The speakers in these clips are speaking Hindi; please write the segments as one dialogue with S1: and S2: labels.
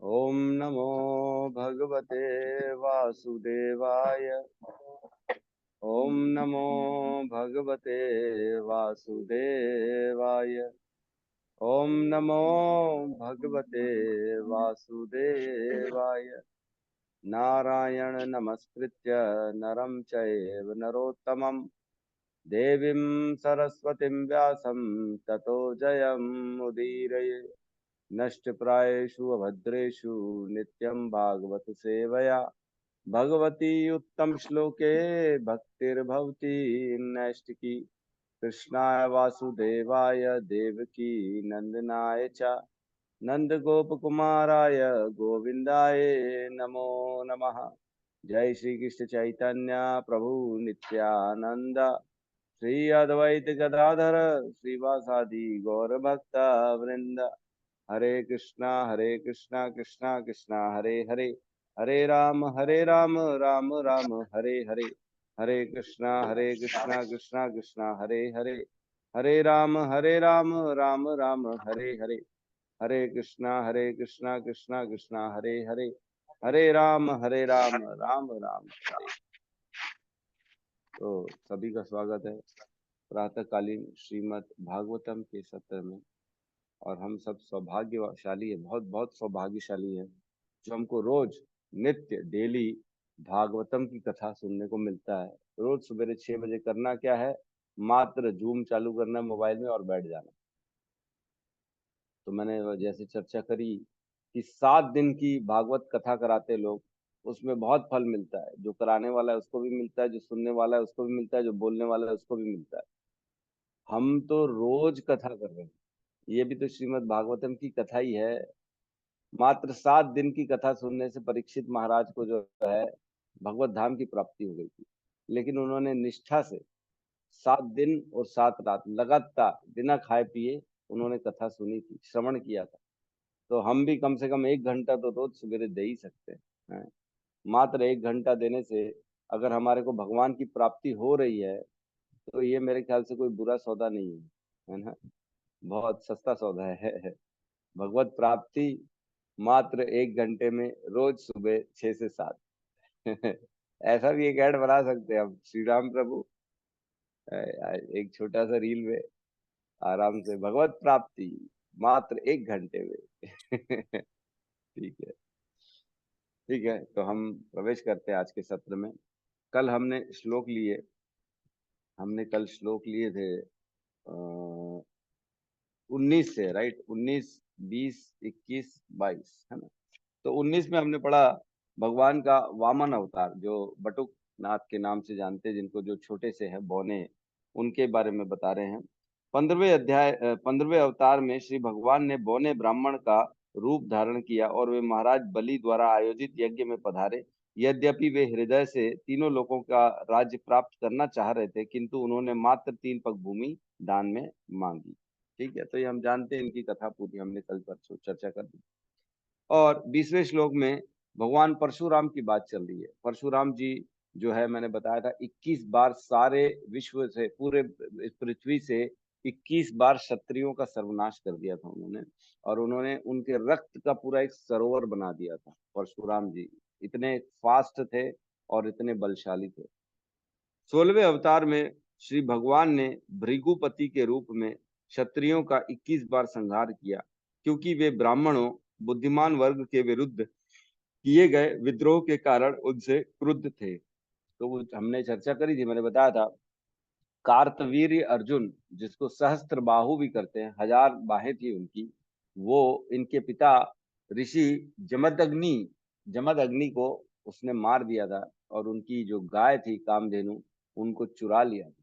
S1: ओम नमो भगवते वासुदेवाय। ओम नमो भगवते वासुदेवाय। ओम नमो भगवते वासुदेवाय। नारायण नमस्कृत्य नरं चैव नरोत्तमं देवीं सरस्वतीं व्यासं ततो जयमुदीरये। नष्टप्रायेषु अभद्रेषु नित्यं भागवत सेवया भगवती उत्तम श्लोके भक्तिर्भवती नैष्टिकी। कृष्णाय वासुदेवाय देवकी नंदनाय च नंदगोपकुमाराय गोविंदाय नमो नमः। जय श्री कृष्ण चैतन्य प्रभु नित्यानंद श्री अद्वैत गदाधर श्रीवासादि गौर भक्त वृंद। हरे कृष्णा कृष्णा कृष्णा हरे हरे, हरे राम राम राम हरे हरे। हरे कृष्णा कृष्णा कृष्णा हरे हरे, हरे राम राम राम हरे हरे। हरे कृष्णा कृष्णा कृष्णा हरे हरे, हरे राम राम राम हरे। तो सभी का स्वागत है प्रातःकालीन श्रीमद् भागवतम के सत्र में। और हम सब सौभाग्यशाली है, बहुत बहुत सौभाग्यशाली है जो हमको रोज नित्य डेली भागवतम की कथा सुनने को मिलता है। रोज सवेरे 6 बजे करना क्या है, मात्र जूम चालू करना मोबाइल में और बैठ जाना। तो मैंने जैसे चर्चा करी कि 7 दिन की भागवत कथा कराते लोग, उसमें बहुत फल मिलता है। जो कराने वाला है उसको भी मिलता है, जो सुनने वाला है उसको भी मिलता है, जो बोलने वाला है उसको भी मिलता है। हम तो रोज कथा कर रहे हैं, ये भी तो श्रीमद् भागवतम की कथा ही है। मात्र 7 दिन की कथा सुनने से परीक्षित महाराज को जो है भगवत धाम की प्राप्ति हो गई थी। लेकिन उन्होंने निष्ठा से 7 दिन और 7 रात लगातार बिना खाए पिए उन्होंने कथा सुनी थी, श्रवण किया था। तो हम भी कम से कम 1 घंटा तो रोज सवेरे दे ही सकते हैं। मात्र 1 घंटा देने से अगर हमारे को भगवान की प्राप्ति हो रही है तो ये मेरे ख्याल से कोई बुरा सौदा नहीं है ना। बहुत सस्ता सौदा है भगवत प्राप्ति। मात्र 1 घंटे में रोज सुबह 6 से 7। ऐसा भी एक ऐड बना सकते हैं हम, श्री राम प्रभु एक छोटा सा रील में आराम से भगवत प्राप्ति मात्र 1 घंटे में। ठीक है। ठीक है, तो हम प्रवेश करते हैं आज के सत्र में। कल हमने श्लोक लिए, हमने कल श्लोक लिए थे 19 से, राइट? 19, 20, 21, 22, है ना? तो 19 में हमने पढ़ा भगवान का वामन अवतार, जो बटुक नाथ के नाम से जानते हैं, जिनको जो छोटे से है बौने, उनके बारे में बता रहे हैं। 15वें अवतार में श्री भगवान ने बौने ब्राह्मण का रूप धारण किया और वे महाराज बलि द्वारा आयोजित यज्ञ में पधारे। यद्यपि वे हृदय से तीनों लोगों का राज्य प्राप्त करना चाह रहे थे, किंतु उन्होंने मात्र 3 पग भूमि दान में मांगी। ठीक है, तो ये हम जानते हैं, इनकी कथा पूरी हमने कल परसों चर्चा कर दी। और 20वें श्लोक में भगवान परशुराम की बात चल रही है। परशुराम जी जो है, मैंने बताया था 21 बार सारे विश्व से, पूरे इस पृथ्वी से 21 बार क्षत्रियों का सर्वनाश कर दिया था उन्होंने। और उन्होंने उनके रक्त का पूरा एक सरोवर बना दिया था। परशुराम जी इतने फास्ट थे और इतने बलशाली थे। 16वें अवतार में श्री भगवान ने भृगुपति के रूप में क्षत्रियों का 21 बार संहार किया, क्योंकि वे ब्राह्मणों, बुद्धिमान वर्ग के विरुद्ध किए गए विद्रोह के कारण उनसे क्रुद्ध थे। तो वो हमने चर्चा करी थी, मैंने बताया था कार्तवीर्य अर्जुन, जिसको सहस्त्र बाहु भी करते हैं, 1000 बाहें थी उनकी, वो इनके पिता ऋषि जमदग्नि जमदग्नि को उसने मार दिया था। और उनकी जो गाय थी कामधेनु, उनको चुरा लिया था।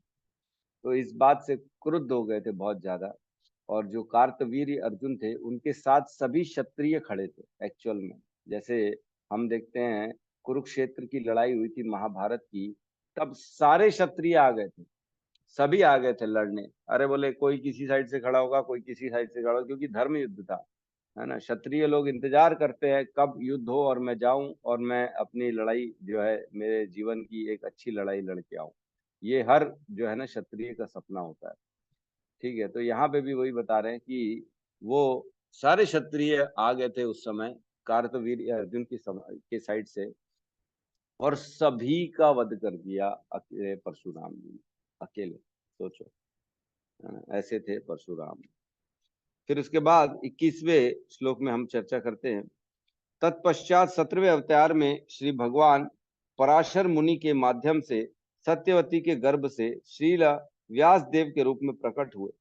S1: तो इस बात से क्रुद्ध हो गए थे बहुत ज्यादा। और जो कार्तवीर्य अर्जुन थे, उनके साथ सभी क्षत्रिय खड़े थे एक्चुअल में। जैसे हम देखते हैं कुरुक्षेत्र की लड़ाई हुई थी महाभारत की, तब सारे क्षत्रिय आ गए थे, सभी आ गए थे लड़ने। अरे बोले कोई किसी साइड से खड़ा होगा, कोई किसी साइड से खड़ा होगा, क्योंकि धर्म युद्ध था, है ना। क्षत्रिय लोग इंतजार करते हैं कब युद्ध हो और मैं जाऊं और मैं अपनी लड़ाई जो है, मेरे जीवन की एक अच्छी लड़ाई लड़के आऊं। ये हर जो है ना क्षत्रिय का सपना होता है। ठीक है, तो यहाँ पे भी वही बता रहे हैं कि वो सारे क्षत्रिय आ गए थे उस समय कार्तवीर्य अर्जुन के साइड से, और सभी का वध कर दिया अकेले परशुराम जी ने, अकेले। सोचो, ऐसे थे परशुराम। फिर उसके बाद 21वें श्लोक में हम चर्चा करते हैं। तत्पश्चात 17वें अवतार में श्री भगवान पराशर मुनि के माध्यम से सत्यवती के गर्भ से श्रील व्यास देव के रूप में प्रकट हुए।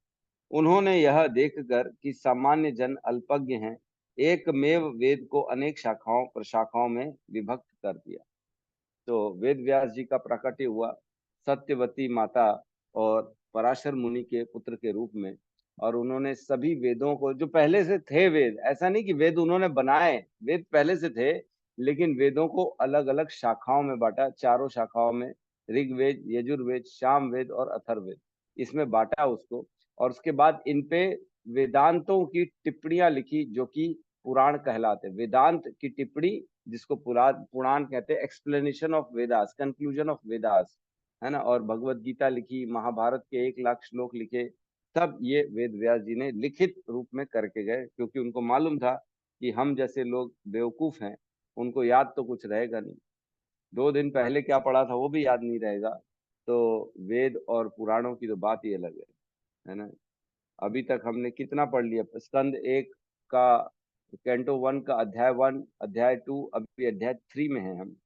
S1: उन्होंने यह देखकर कि सामान्य जन अल्पज्ञ हैं, एकमेव वेद को अनेक शाखाओं प्रशाखाओं में विभक्त कर दिया। तो वेद व्यास जी का प्राकट्य हुआ सत्यवती माता और पराशर मुनि के पुत्र के रूप में, और उन्होंने सभी वेदों को, जो पहले से थे वेद, ऐसा नहीं कि वेद उन्होंने बनाए, वेद पहले से थे, लेकिन वेदों को अलग अलग शाखाओं में बांटा, चारों शाखाओं में, ऋग्वेद, यजुर्वेद, सामवेद और अथर्ववेद, इसमें बांटा उसको। और उसके बाद इन पे वेदांतों की टिप्पणियां लिखी, जो कि पुराण कहलाते। वेदांत की टिप्पणी, जिसको पुराण कहते हैं, explanation of Vedas, conclusion of Vedas, है ना। और भगवत गीता लिखी, महाभारत के 1 लाख श्लोक लिखे, तब ये वेद व्यास जी ने लिखित रूप में करके गए, क्योंकि उनको मालूम था कि हम जैसे लोग बेवकूफ हैं, उनको याद तो कुछ रहेगा नहीं, 2 दिन पहले क्या पढ़ा था वो भी याद नहीं रहेगा। तो वेद और पुराणों की तो बात ही अलग है ना। अभी तक हमने कितना पढ़ लिया, स्कंद 1 का, कैंटो 1 का अध्याय 1, अध्याय 2, अभी अध्याय 3 में है हम।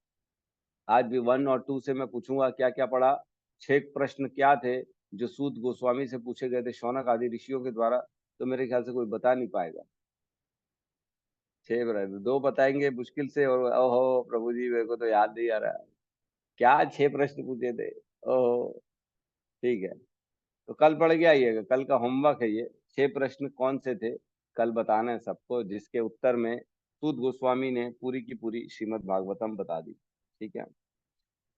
S1: आज भी 1 और 2 से मैं पूछूंगा क्या क्या पढ़ा। 6 प्रश्न क्या थे जो सूत गोस्वामी से पूछे गए थे शौनक आदि ऋषियों के द्वारा, तो मेरे ख्याल से कोई बता नहीं पाएगा। 6 2 बताएंगे मुश्किल से, और ओहो प्रभु जी मेरे को तो याद नहीं आ रहा क्या 6 प्रश्न पूछे थे। ओहो, ठीक है, तो कल पढ़ के आइएगा, कल का होमवर्क है ये। 6 प्रश्न कौन से थे, कल बताना है सबको, जिसके उत्तर में सूत गोस्वामी ने पूरी की पूरी श्रीमद् भागवतम बता दी। ठीक है।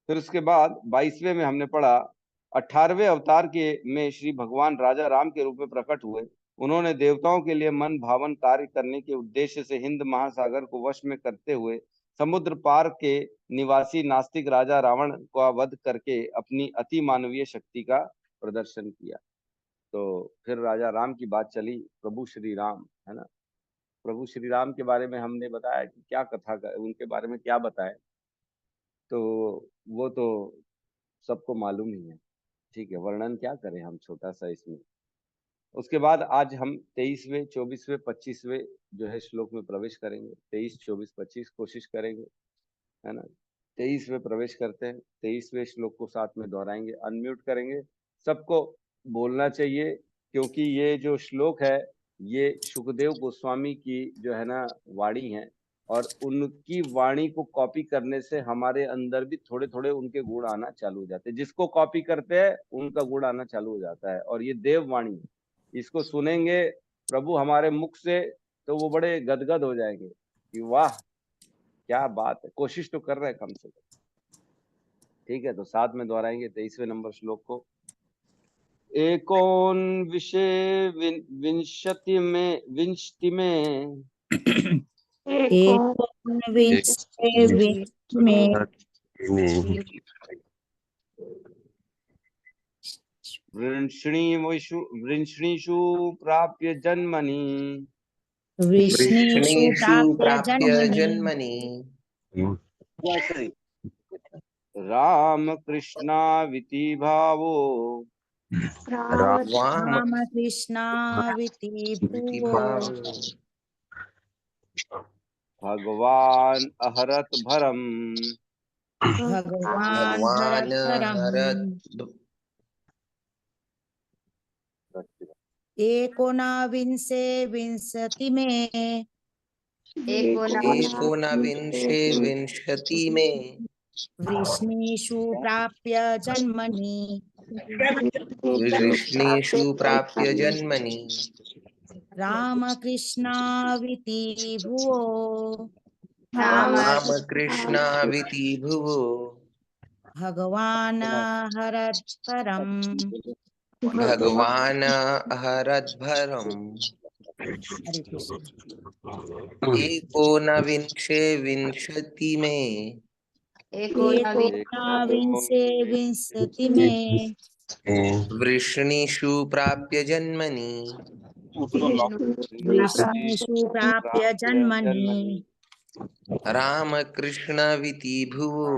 S1: फिर उसके बाद 22वें में हमने पढ़ा 18वें अवतार के में श्री भगवान राजा राम के रूप में प्रकट हुए। उन्होंने देवताओं के लिए मन भावन कार्य करने के उद्देश्य से हिंद महासागर को वश में करते हुए समुद्र पार के निवासी नास्तिक राजा रावण का वध करके अपनी अति मानवीय शक्ति का प्रदर्शन किया। तो फिर राजा राम की बात चली, प्रभु श्री राम, है ना। प्रभु श्री राम के बारे में हमने बताया कि क्या कथा उनके बारे में क्या बताए, तो वो तो सबको मालूम ही है। ठीक है, वर्णन क्या करें हम छोटा सा इसमें। उसके बाद आज हम 23वें, 24वें, 25वें जो है श्लोक में प्रवेश करेंगे। 23, 24, 25 कोशिश करेंगे, है ना। 23 में प्रवेश करते हैं, 23वें श्लोक को साथ में दोहराएंगे, अनम्यूट करेंगे। सबको बोलना चाहिए, क्योंकि ये जो श्लोक है ये सुखदेव गोस्वामी की जो है ना वाणी है, और उनकी वाणी को कॉपी करने से हमारे अंदर भी थोड़े थोड़े उनके गुण आना चालू हो जाते हैं। जिसको कॉपी करते हैं उनका गुण आना चालू हो जाता है, और ये देव वाणी है। इसको सुनेंगे प्रभु हमारे मुख से, तो वो बड़े गदगद हो जाएंगे कि वाह क्या बात है, कोशिश तो कर रहे हैं कम से कम। ठीक है, तो साथ में दोहराएंगे 23वें नंबर श्लोक को। एकोन विषय विंशति में वृष्णीषु प्राप्य जन्मनि
S2: वृष्णीषु प्राप्य जन्मनि
S1: राम कृष्णाविति भावो
S2: राम कृष्णाविति भुवो
S1: भगवान अहरत भरम
S2: भगवान हरत एकोनाविंशे विंशति में
S3: एकोनविंशे विंशति में
S2: वृष्णीषु प्राप्य जन्मनि
S3: वृष्णीषु प्राप्य जन्मनि
S2: रामकृष्णाविति भुवो
S3: रामकृष्णाविति भुवो
S2: भगवान् हरत्परम्
S3: भगवान् हरद्भरम्
S2: हरे कृष्ण।
S3: एकोनविंशे विंशति में
S2: एकोनाविंशे विंशति में
S3: वृष्णीषु प्राप्य जन्मनि
S2: विष्णुषु प्राप्य जन्मनि
S3: रामकृष्णविति भुवो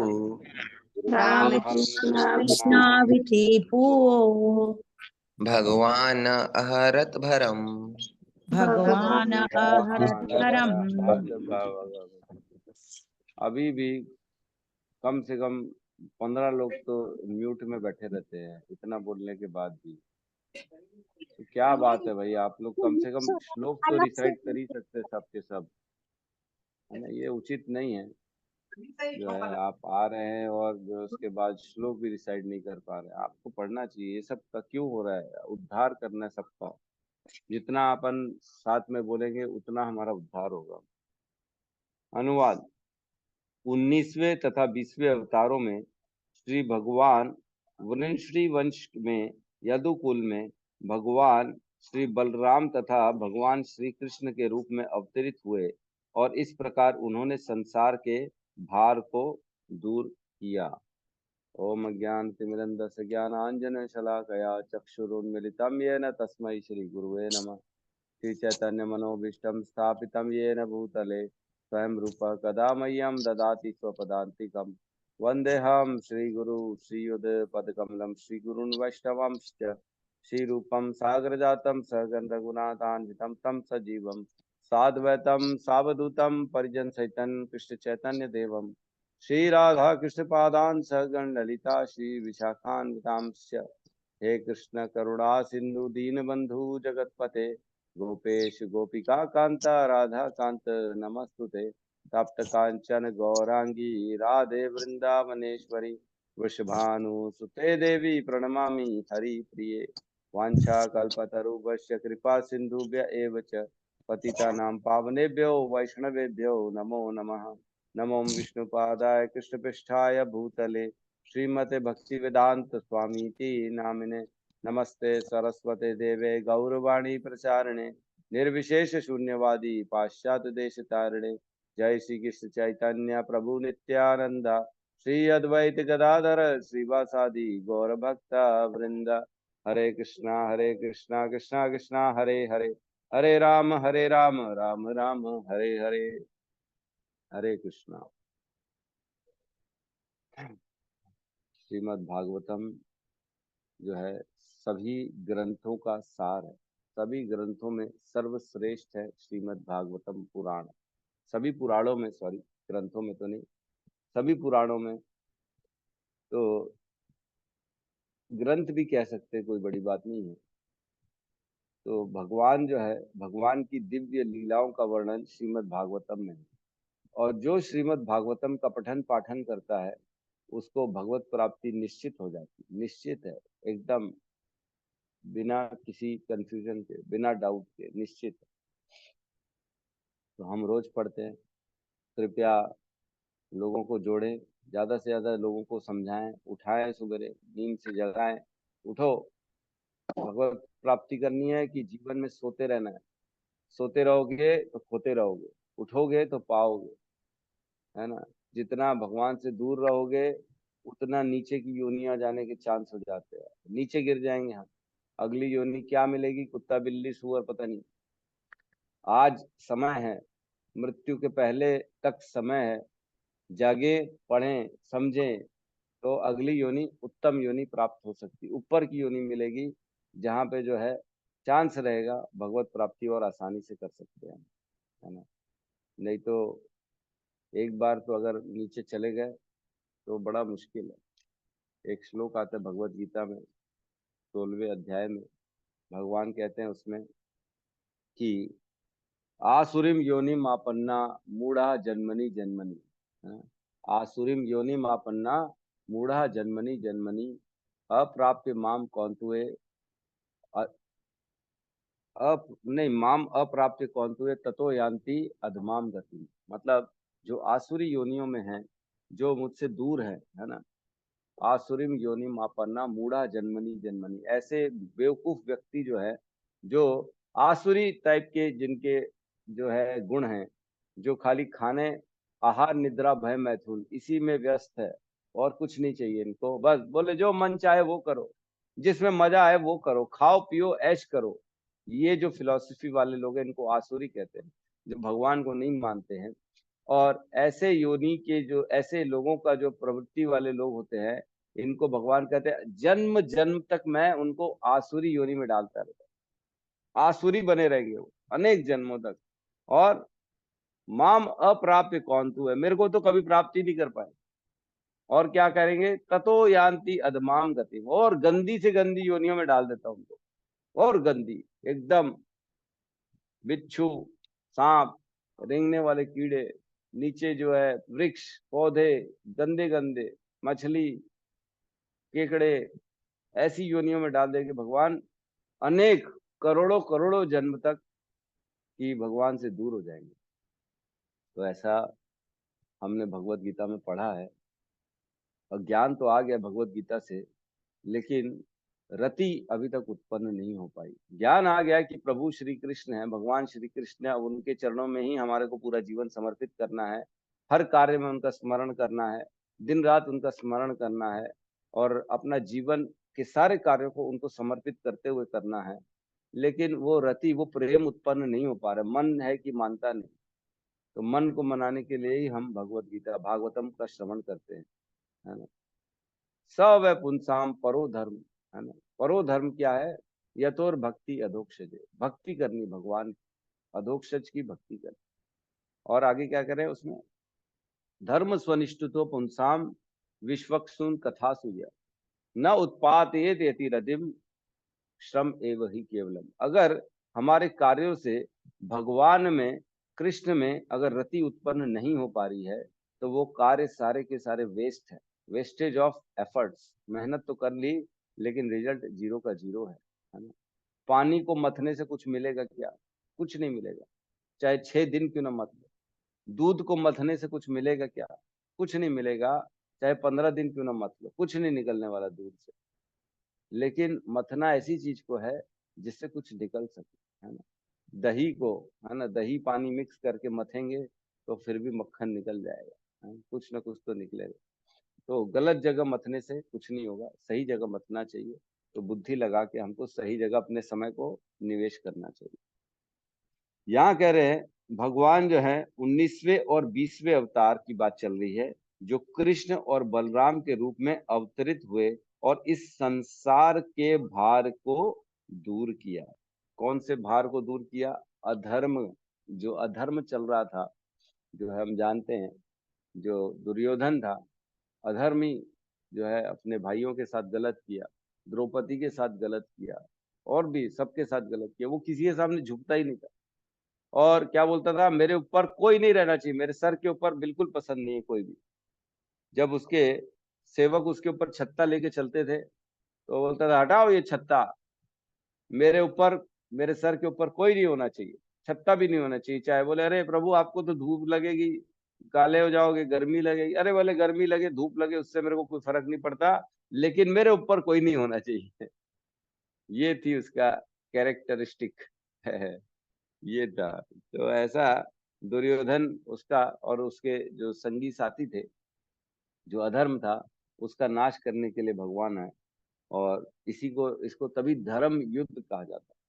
S2: रामकृष्णाविति भुवो
S3: भगवान् अहरत् भरम्।
S2: भगवान अहरतरम।
S1: अभी भी कम से कम 15 लोग तो म्यूट में बैठे रहते हैं, इतना बोलने के बाद भी। तो क्या बात है भाई, आप लोग कम से कम श्लोक तो रिसाइट कर ही सकते सब के सब, है ना। ये उचित नहीं है जो है, आप आ रहे हैं और जो उसके बाद श्लोक भी रिसाइट नहीं कर पा रहे। आपको पढ़ना चाहिए। ये सब का क्यों हो रहा है? उद्धार करना है सबका। जितना अपन साथ में बोलेंगे उतना हमारा उद्धार होगा। अनुवाद। 19वें तथा 20वें अवतारों में श्री भगवान वृषणी वंश में यदुकुल में भगवान श्री बलराम तथा भगवान श्री कृष्ण के रूप में अवतरित हुए और इस प्रकार उन्होंने संसार के भार को दूर किया। ओम ज्ञानतिमिरन्धस्य ज्ञानाञ्जनशलाकया चक्षुरुन्मिलितं येन तस्मै श्री गुरुवे नमः। श्री चैतन्य मनोभीष्टं स्थापितं येन भूतले स्वयं रूप कदा मह्यं ददाति स्वपदान्तिकं। वन्देऽहं श्रीगुरु श्रीयुतपदकमलं श्रीगुरून् वैष्णवांश्च श्रीरूपं सागरजातं सहगं रघुनाथान्वितं तं सजीवं साद्वैतं सावधूतं परिजनसहितं कृष्णचैतन्यदेवं श्रीराधा कृष्णपादान् सहगं ललिता श्रीविशाखान्वितांश्च। हे कृष्ण करुणा सिंधु दीनबंधु जगतपते गोपेश गोपिका कांता राधा कांत नमस्तुते। तप्त कांचन गौरांगी राधे वृंदावनेश्वरी वृषभानुसुते देवी प्रणमामि हरिप्रिये। वाञ्छाकल्पतरुभ्यश्च कृपा सिन्धुभ्य एव च पतितानां पावनेभ्यो वैष्णवेभ्यो नमो नमः। नमो विष्णुपादाय कृष्णपृष्ठाय भूतले श्रीमते भक्तिवेदांत स्वामीति नामिने। नमस्ते सरस्वते देवे गौरवाणी प्रचारिणे निर्विशेष शून्यवादी पाश्चात्य देश तारिणे। जय श्री कृष्ण चैतन्य प्रभु नित्यानंद श्री अद्वैत गदाधर श्रीवासादि गौर भक्त वृंद। हरे कृष्णा कृष्णा कृष्णा हरे हरे हरे राम राम राम हरे हरे। हरे कृष्णा। श्रीमद् भागवतम जो है सभी ग्रंथों का सार है। सभी ग्रंथों में सर्वश्रेष्ठ है श्रीमद् भागवतम पुराण। सभी पुराणों में, सॉरी ग्रंथों में तो नहीं, सभी पुराणों में। तो ग्रंथ भी कह सकते हैं, कोई बड़ी बात नहीं है। तो भगवान जो है, भगवान की दिव्य लीलाओं का वर्णन श्रीमद् भागवतम में है। और जो श्रीमद् भागवतम का पठन पाठन करता है उसको भगवत प्राप्ति निश्चित हो जाती, निश्चित है एकदम, बिना किसी कंफ्यूजन के, बिना डाउट के, निश्चित। तो हम रोज पढ़ते हैं। कृपया लोगों को जोड़ें, ज्यादा से ज्यादा लोगों को समझाएं, उठाएं, सुबह नींद से जगाएं। उठो, भगवत प्राप्ति करनी है कि जीवन में सोते रहना है? सोते रहोगे तो खोते रहोगे, उठोगे तो पाओगे, है ना। जितना भगवान से दूर रहोगे उतना नीचे की योनियां जाने के चांस हो जाते हैं, नीचे गिर जाएंगे हम। अगली योनि क्या मिलेगी? कुत्ता बिल्ली सूअर, पता नहीं। आज समय है, मृत्यु के पहले तक समय है। जागे, पढ़ें, समझें तो अगली योनि उत्तम योनि प्राप्त हो सकती, ऊपर की योनि मिलेगी जहाँ पे जो है चांस रहेगा भगवत प्राप्ति और आसानी से कर सकते हैं, है ना। नहीं तो एक बार तो अगर नीचे चले गए तो बड़ा मुश्किल है। एक श्लोक आता है भगवत गीता में 16वें अध्याय में, भगवान कहते हैं उसमें कि आसुरीम योनि मापन्ना मूढ़ा जन्मनि जन्मनि। हाँ? आसुरीम योनि मापन्ना मूढ़ा जन्मनि जन्मनि अप्राप्य माम कौंतुए अप नहीं माम अप्राप्य कौंतुए ततो यान्ति अधमाम गति। मतलब जो आसुरी योनियों में है, जो मुझसे दूर है ना। आसुरीम योनि मापन्ना मूढ़ा जन्मनि जन्मनि। ऐसे बेवकूफ व्यक्ति जो है, जो आसुरी टाइप के, जिनके जो है गुण हैं, जो खाली खाने, आहार, निद्रा, भय, मैथुन, इसी में व्यस्त है और कुछ नहीं चाहिए इनको। बस बोले जो मन चाहे वो करो, जिसमें मजा आए वो करो, खाओ पियो ऐश करो, ये जो फिलॉसफी वाले लोग हैं इनको आसुरी कहते हैं, जो भगवान को नहीं मानते हैं। और ऐसे योनि के जो ऐसे लोगों का जो प्रवृत्ति वाले लोग होते हैं, इनको भगवान कहते हैं जन्म जन्म तक मैं उनको आसुरी योनि में डालता रहता, आसुरी बने रहेंगे वो अनेक जन्मों तक। और माम अप्राप्य कौन तू है, मेरे को तो कभी प्राप्ति नहीं कर पाए। और क्या करेंगे, ततो यान्ति अधमाम गति, और गंदी से गंदी योनियों में डाल देता हूं उनको, और गंदी एकदम, बिच्छू, सांप, रेंगने वाले कीड़े, नीचे जो है वृक्ष पौधे गंदे गंदे, मछली, केकड़े, ऐसी योनियों में डाल देंगे भगवान, अनेक करोड़ों करोड़ों जन्म तक कि भगवान से दूर हो जाएंगे। तो ऐसा हमने भगवत गीता में पढ़ा है, और ज्ञान तो आ गया भगवत गीता से, लेकिन रति अभी तक उत्पन्न नहीं हो पाई। ज्ञान आ गया कि प्रभु श्री कृष्ण है, भगवान श्री कृष्ण है, उनके चरणों में ही हमारे को पूरा जीवन समर्पित करना है, हर कार्य में उनका स्मरण करना है, दिन रात उनका स्मरण करना है, और अपना जीवन के सारे कार्यों को उनको समर्पित करते हुए करना है। लेकिन वो रति, वो प्रेम उत्पन्न नहीं हो पा रहा, मन है कि मानता नहीं। तो मन को मनाने के लिए ही हम भगवत गीता भागवतम का श्रवण करते हैं, है ना। स वै पुंसाम परो धर्म, है ना। परो धर्म क्या है, यतोर भक्ति अधोक्षजे, भक्ति करनी भगवान, अधोक्षज की भक्ति करनी। और आगे क्या करें उसमें, धर्म स्वनिष्ठितो पुंसाम विश्वक्सुन कथा सूया, न उत्पातेत यति रदिम श्रम एव ही केवलम। अगर हमारे कार्यों से भगवान में, कृष्ण में अगर रति उत्पन्न नहीं हो पा रही है, तो वो कार्य सारे के सारे वेस्ट है, वेस्टेज ऑफ एफर्ट्स। मेहनत तो कर ली, लेकिन रिजल्ट जीरो का जीरो है ना। पानी को मथने से कुछ मिलेगा क्या, कुछ नहीं मिलेगा, चाहे 6 दिन क्यों ना मत लो। दूध को मथने से कुछ मिलेगा क्या, कुछ नहीं मिलेगा, चाहे 15 दिन क्यों ना मत लो, कुछ नहीं निकलने वाला दूध से। लेकिन मथना ऐसी चीज को है जिससे कुछ निकल सके, है ना। दही को, है ना, दही पानी मिक्स करके मथेंगे तो फिर भी मक्खन निकल जाएगा, है? कुछ ना कुछ तो निकलेगा। तो गलत जगह मथने से कुछ नहीं होगा, सही जगह मथना चाहिए। तो बुद्धि लगा के हमको सही जगह अपने समय को निवेश करना चाहिए। यहाँ कह रहे हैं भगवान जो है 19वें और 20वें अवतार की बात चल रही है, जो कृष्ण और बलराम के रूप में अवतरित हुए और इस संसार के भार को दूर किया। कौन से भार को दूर किया, अधर्म, जो अधर्म चल रहा था, जो है हम जानते हैं, जो दुर्योधन था अधर्मी, जो है अपने भाइयों के साथ गलत किया, द्रौपदी के साथ गलत किया, और भी सबके साथ गलत किया, वो किसी के सामने झुकता ही नहीं था। और क्या बोलता था, मेरे ऊपर कोई नहीं रहना चाहिए, मेरे सर के ऊपर बिल्कुल पसंद नहीं है कोई भी। जब उसके सेवक उसके ऊपर छत्ता लेके चलते थे तो बोलता था, हटाओ ये छत्ता, मेरे ऊपर, मेरे सर के ऊपर कोई नहीं होना चाहिए, छत्ता भी नहीं होना चाहिए। चाहे बोले, अरे प्रभु आपको तो धूप लगेगी, काले हो जाओगे, गर्मी लगेगी, अरे बोले गर्मी लगे धूप लगे उससे मेरे को कोई फर्क नहीं पड़ता, लेकिन मेरे ऊपर कोई नहीं होना चाहिए। ये थी उसका कैरेक्टरिस्टिक है, ये था। तो ऐसा दुर्योधन उसका, और उसके जो संगी साथी थे, जो अधर्म था, उसका नाश करने के लिए भगवान है। और इसी को, इसको तभी धर्म युद्ध कहा जाता है।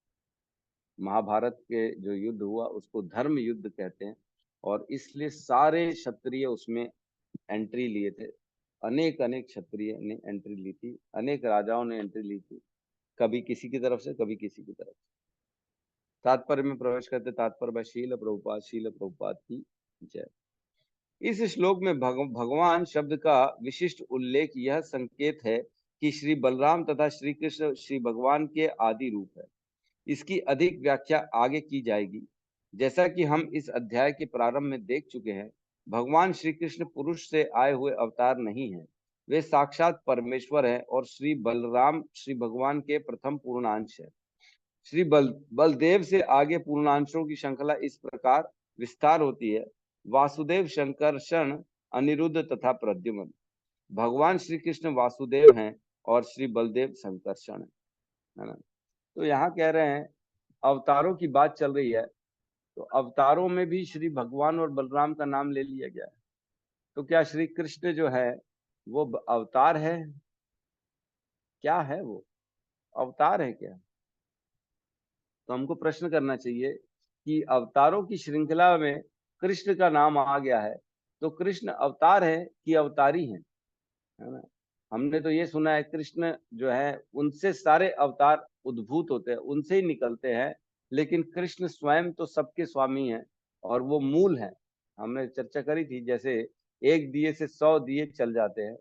S1: महाभारत के जो युद्ध हुआ उसको धर्म युद्ध कहते हैं, और इसलिए सारे क्षत्रिय उसमें एंट्री लिए थे। अनेक अनेक क्षत्रिय ने एंट्री ली थी, अनेक राजाओं ने एंट्री ली थी, कभी किसी की तरफ से, कभी किसी की तरफ से। तात्पर्य में प्रवेश करते, तात्पर्य शील प्रभुपाद की जय। इस श्लोक में भगवान शब्द का विशिष्ट उल्लेख यह संकेत है कि श्री बलराम तथा श्री कृष्ण श्री भगवान के आदि रूप है। इसकी अधिक व्याख्या आगे की जाएगी। जैसा कि हम इस अध्याय के प्रारंभ में देख चुके हैं, भगवान श्री कृष्ण पुरुष से आए हुए अवतार नहीं है, वे साक्षात परमेश्वर है, और श्री बलराम श्री भगवान के प्रथम पूर्णांश है। श्री बलदेव से आगे पूर्णांशों की श्रृंखला इस प्रकार विस्तार होती है, वासुदेव, शंकरषण, अनिरुद्ध तथा प्रद्युम्न। भगवान श्री कृष्ण वासुदेव हैं और श्री बलदेव शंकरषण है ना। तो यहाँ कह रहे हैं अवतारों की बात चल रही है, तो अवतारों में भी श्री भगवान और बलराम का नाम ले लिया गया है। तो क्या श्री कृष्ण जो है वो अवतार है, क्या है वो, अवतार है क्या? तो हमको प्रश्न करना चाहिए कि अवतारों की श्रृंखला में कृष्ण का नाम आ गया है, तो कृष्ण अवतार है कि अवतारी है ना? हमने तो ये सुना है कृष्ण जो है उनसे सारे अवतार उद्भूत होते हैं, उनसे ही निकलते हैं, लेकिन कृष्ण स्वयं तो सबके स्वामी हैं और वो मूल है। हमने चर्चा करी थी, जैसे एक दिए से 100 दिए चल जाते हैं।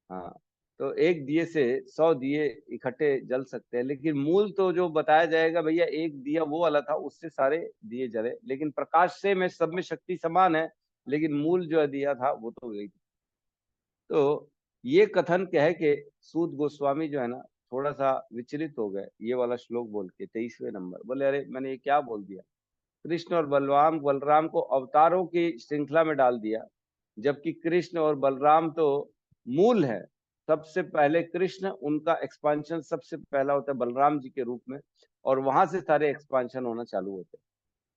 S1: हाँ, तो एक दिए से 100 दिए इकट्ठे जल सकते हैं, लेकिन मूल तो जो बताया जाएगा भैया, एक दिया वो वाला था, उससे सारे दिए जले, लेकिन प्रकाश से में सब में शक्ति समान है, लेकिन मूल जो दिया था वो तो वही। तो ये कथन कह के सूत गोस्वामी जो है ना थोड़ा सा विचलित हो गए, ये वाला श्लोक बोल के 23वें नंबर। बोले अरे मैंने ये क्या बोल दिया, कृष्ण और बलराम को अवतारों की श्रृंखला में डाल दिया, जबकि कृष्ण और बलराम तो मूल है। सबसे पहले कृष्ण, उनका एक्सपांशन सबसे पहला होता है बलराम जी के रूप में, और वहां से सारे एक्सपांशन होना चालू होते हैं।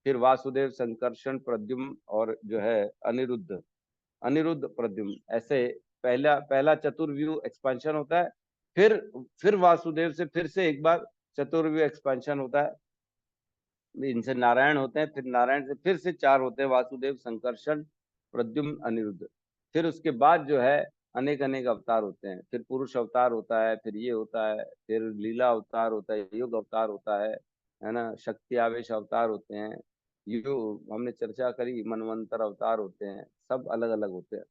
S1: फिर वासुदेव, संकर्षण, प्रद्युम्न और जो है अनिरुद्ध प्रद्युम्न, ऐसे पहला पहला चतुर्व्यूह एक्सपांशन होता है। फिर वासुदेव से फिर से एक बार चतुर्व्यूह एक्सपांशन होता है, इनसे नारायण होते हैं, फिर नारायण से फिर से 4 होते हैं, वासुदेव, संकर्षण, प्रद्युम्न, अनिरुद्ध। फिर उसके बाद जो है अनेक अनेक अवतार होते हैं, फिर पुरुष अवतार होता है, फिर ये होता है, फिर लीला अवतार होता है, युग अवतार होता है ना, शक्ति आवेश अवतार होते हैं, युग हमने चर्चा करी, मनवंतर अवतार होते हैं, सब अलग अलग होते हैं।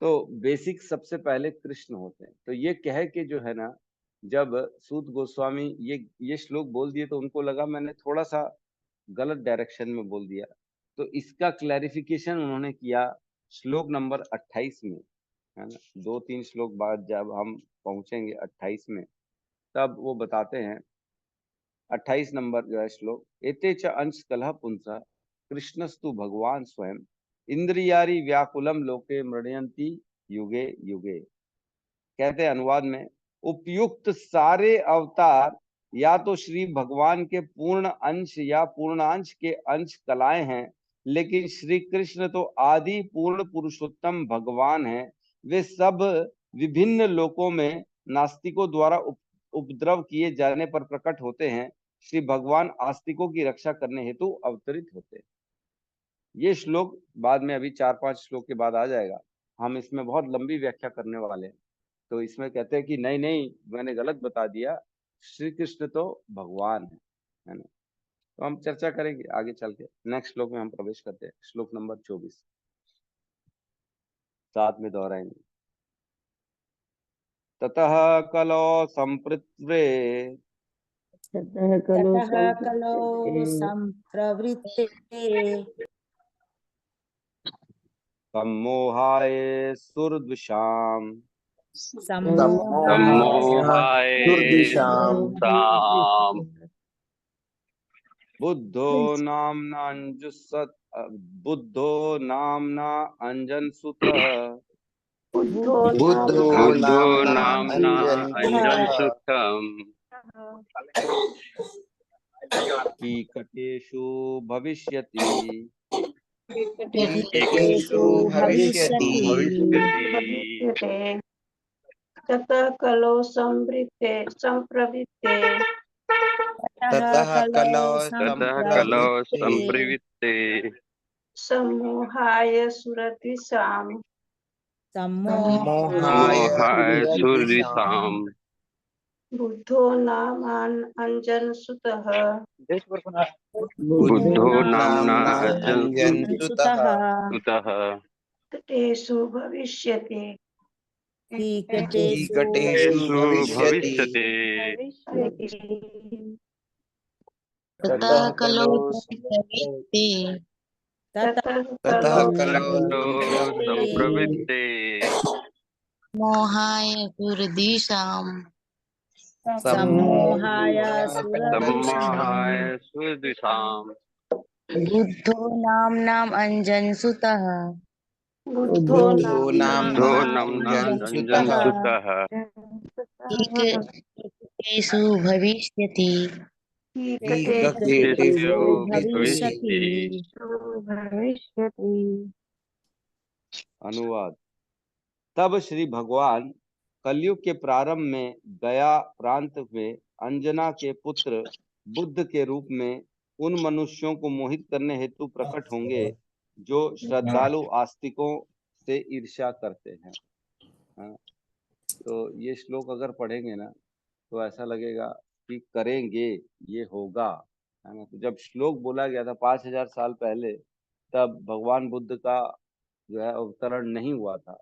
S1: तो बेसिक सबसे पहले कृष्ण होते हैं। तो ये कह के जो है ना, जब सूत गोस्वामी ये श्लोक बोल दिए तो उनको लगा मैंने थोड़ा सा गलत डायरेक्शन में बोल दिया, तो इसका क्लैरिफिकेशन उन्होंने किया श्लोक नंबर 28 में, है ना। 2-3 श्लोक बाद जब हम पहुंचेंगे 28 में, तब वो बताते हैं। 28 नंबर जो है श्लोक, एते च अंश कलह पुंसा कृष्णस्तु भगवान स्वयं इंद्रियारी व्याकुलम लोके मृणयंती युगे युगे। कहते हैं अनुवाद में, उपयुक्त सारे अवतार या तो श्री भगवान के पूर्ण अंश या पूर्णांश के अंश कलाएं हैं, लेकिन श्री कृष्ण तो आदि पूर्ण पुरुषोत्तम भगवान हैं। वे सब विभिन्न लोकों में नास्तिकों द्वारा उपद्रव किए जाने पर प्रकट होते हैं। श्री भगवान आस्तिकों की रक्षा करने हेतु अवतरित होते हैं। ये श्लोक बाद में अभी 4-5 श्लोक के बाद आ जाएगा, हम इसमें बहुत लंबी व्याख्या करने वाले हैं। तो इसमें कहते हैं कि नहीं नहीं मैंने गलत बता दिया, श्री कृष्ण तो भगवान है ना। तो हम चर्चा करेंगे आगे चल के। नेक्स्ट श्लोक में हम प्रवेश करते हैं, श्लोक नंबर 24 साथ में दोहराएंगे। ततः कलौ संपृत्वे
S2: ततः कलौ संप्रवृत्ते
S1: सम्मोहाय सुरद्विषाम्
S3: सम्मोहाय दुर्दिशाम्
S1: बुद्धो नाम्ना अंजनसुतः
S3: बुद्धो नाम्ना
S4: नाम्ना
S3: अंजनसुतः
S4: अंजनसुतम्
S1: कीकटेषु भविष्यति
S3: कीटकेषु भविष्यति
S4: भविष्यति ततः कलौ संप्रवृत्ते
S3: ततः कलौ
S4: ततः कलौ
S3: संप्रवृत्ते
S4: संप्रवृत्ते सम्मोहाय सुरद्विषाम्
S3: सम्मोहाय
S4: सम्मोहाय
S3: सुरद्विषाम्
S4: सुरद्विषाम् बुद्धो नाम अंजनसुतः बुद्धो नाम्ना
S3: नाम्ना
S4: अंजनसुतः
S3: अंजनसुतः
S4: कीटकेषु भविष्यति
S3: कीटकेषु भविष्यति
S5: ततः कलौ संप्रवृत्ते
S3: ततः कलौ
S4: संप्रवृत्ते
S5: मोहाय दुर्दिशाम्
S2: सम्मोहाय
S4: सम्मोहाय
S2: सुरद्विषाम्
S4: सुरद्विषाम्
S5: बुद्धो नाम्नाम् अंजनसुतः
S4: बुद्धो
S3: नाम्ना
S4: नाम्ना
S3: अंजनसुतः
S4: अंजनसुतः
S5: कीटकेषु भविष्यति
S3: कीटकेषु
S2: भविष्यति।
S3: भविष्यति।
S1: अनुवाद। तब श्री भगवान कलयुग के प्रारंभ में गया प्रांत में अंजना के पुत्र बुद्ध के रूप में उन मनुष्यों को मोहित करने हेतु प्रकट होंगे जो श्रद्धालु आस्तिकों से ईर्ष्या करते हैं। हाँ, तो ये श्लोक अगर पढ़ेंगे ना तो ऐसा लगेगा कि करेंगे, ये होगा, है ना। तो जब श्लोक बोला गया था 5000 साल पहले, तब भगवान बुद्ध का जो है अवतरण नहीं हुआ था,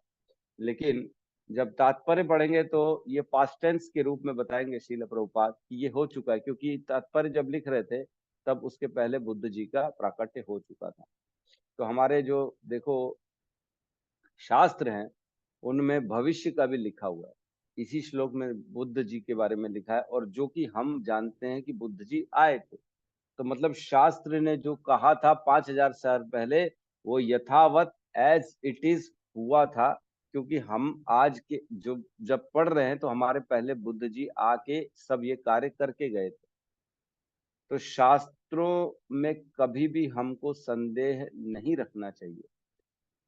S1: लेकिन जब तात्पर्य पढ़ेंगे तो ये पास्ट टेंस के रूप में बताएंगे श्रील प्रभुपाद कि ये हो चुका है, क्योंकि तात्पर्य जब लिख रहे थे तब उसके पहले बुद्ध जी का प्राकट्य हो चुका था। तो हमारे जो देखो शास्त्र हैं उनमें भविष्य का भी लिखा हुआ है, इसी श्लोक में बुद्ध जी के बारे में लिखा है, और जो कि हम जानते हैं कि बुद्ध जी आए थे। तो मतलब शास्त्र ने जो कहा था 5000 साल पहले वो यथावत एज इट इज हुआ था, क्योंकि हम आज के जो जब पढ़ रहे हैं तो हमारे पहले बुद्ध जी आके सब ये कार्य करके गए थे। तो शास्त्रों में कभी भी हमको संदेह नहीं रखना चाहिए,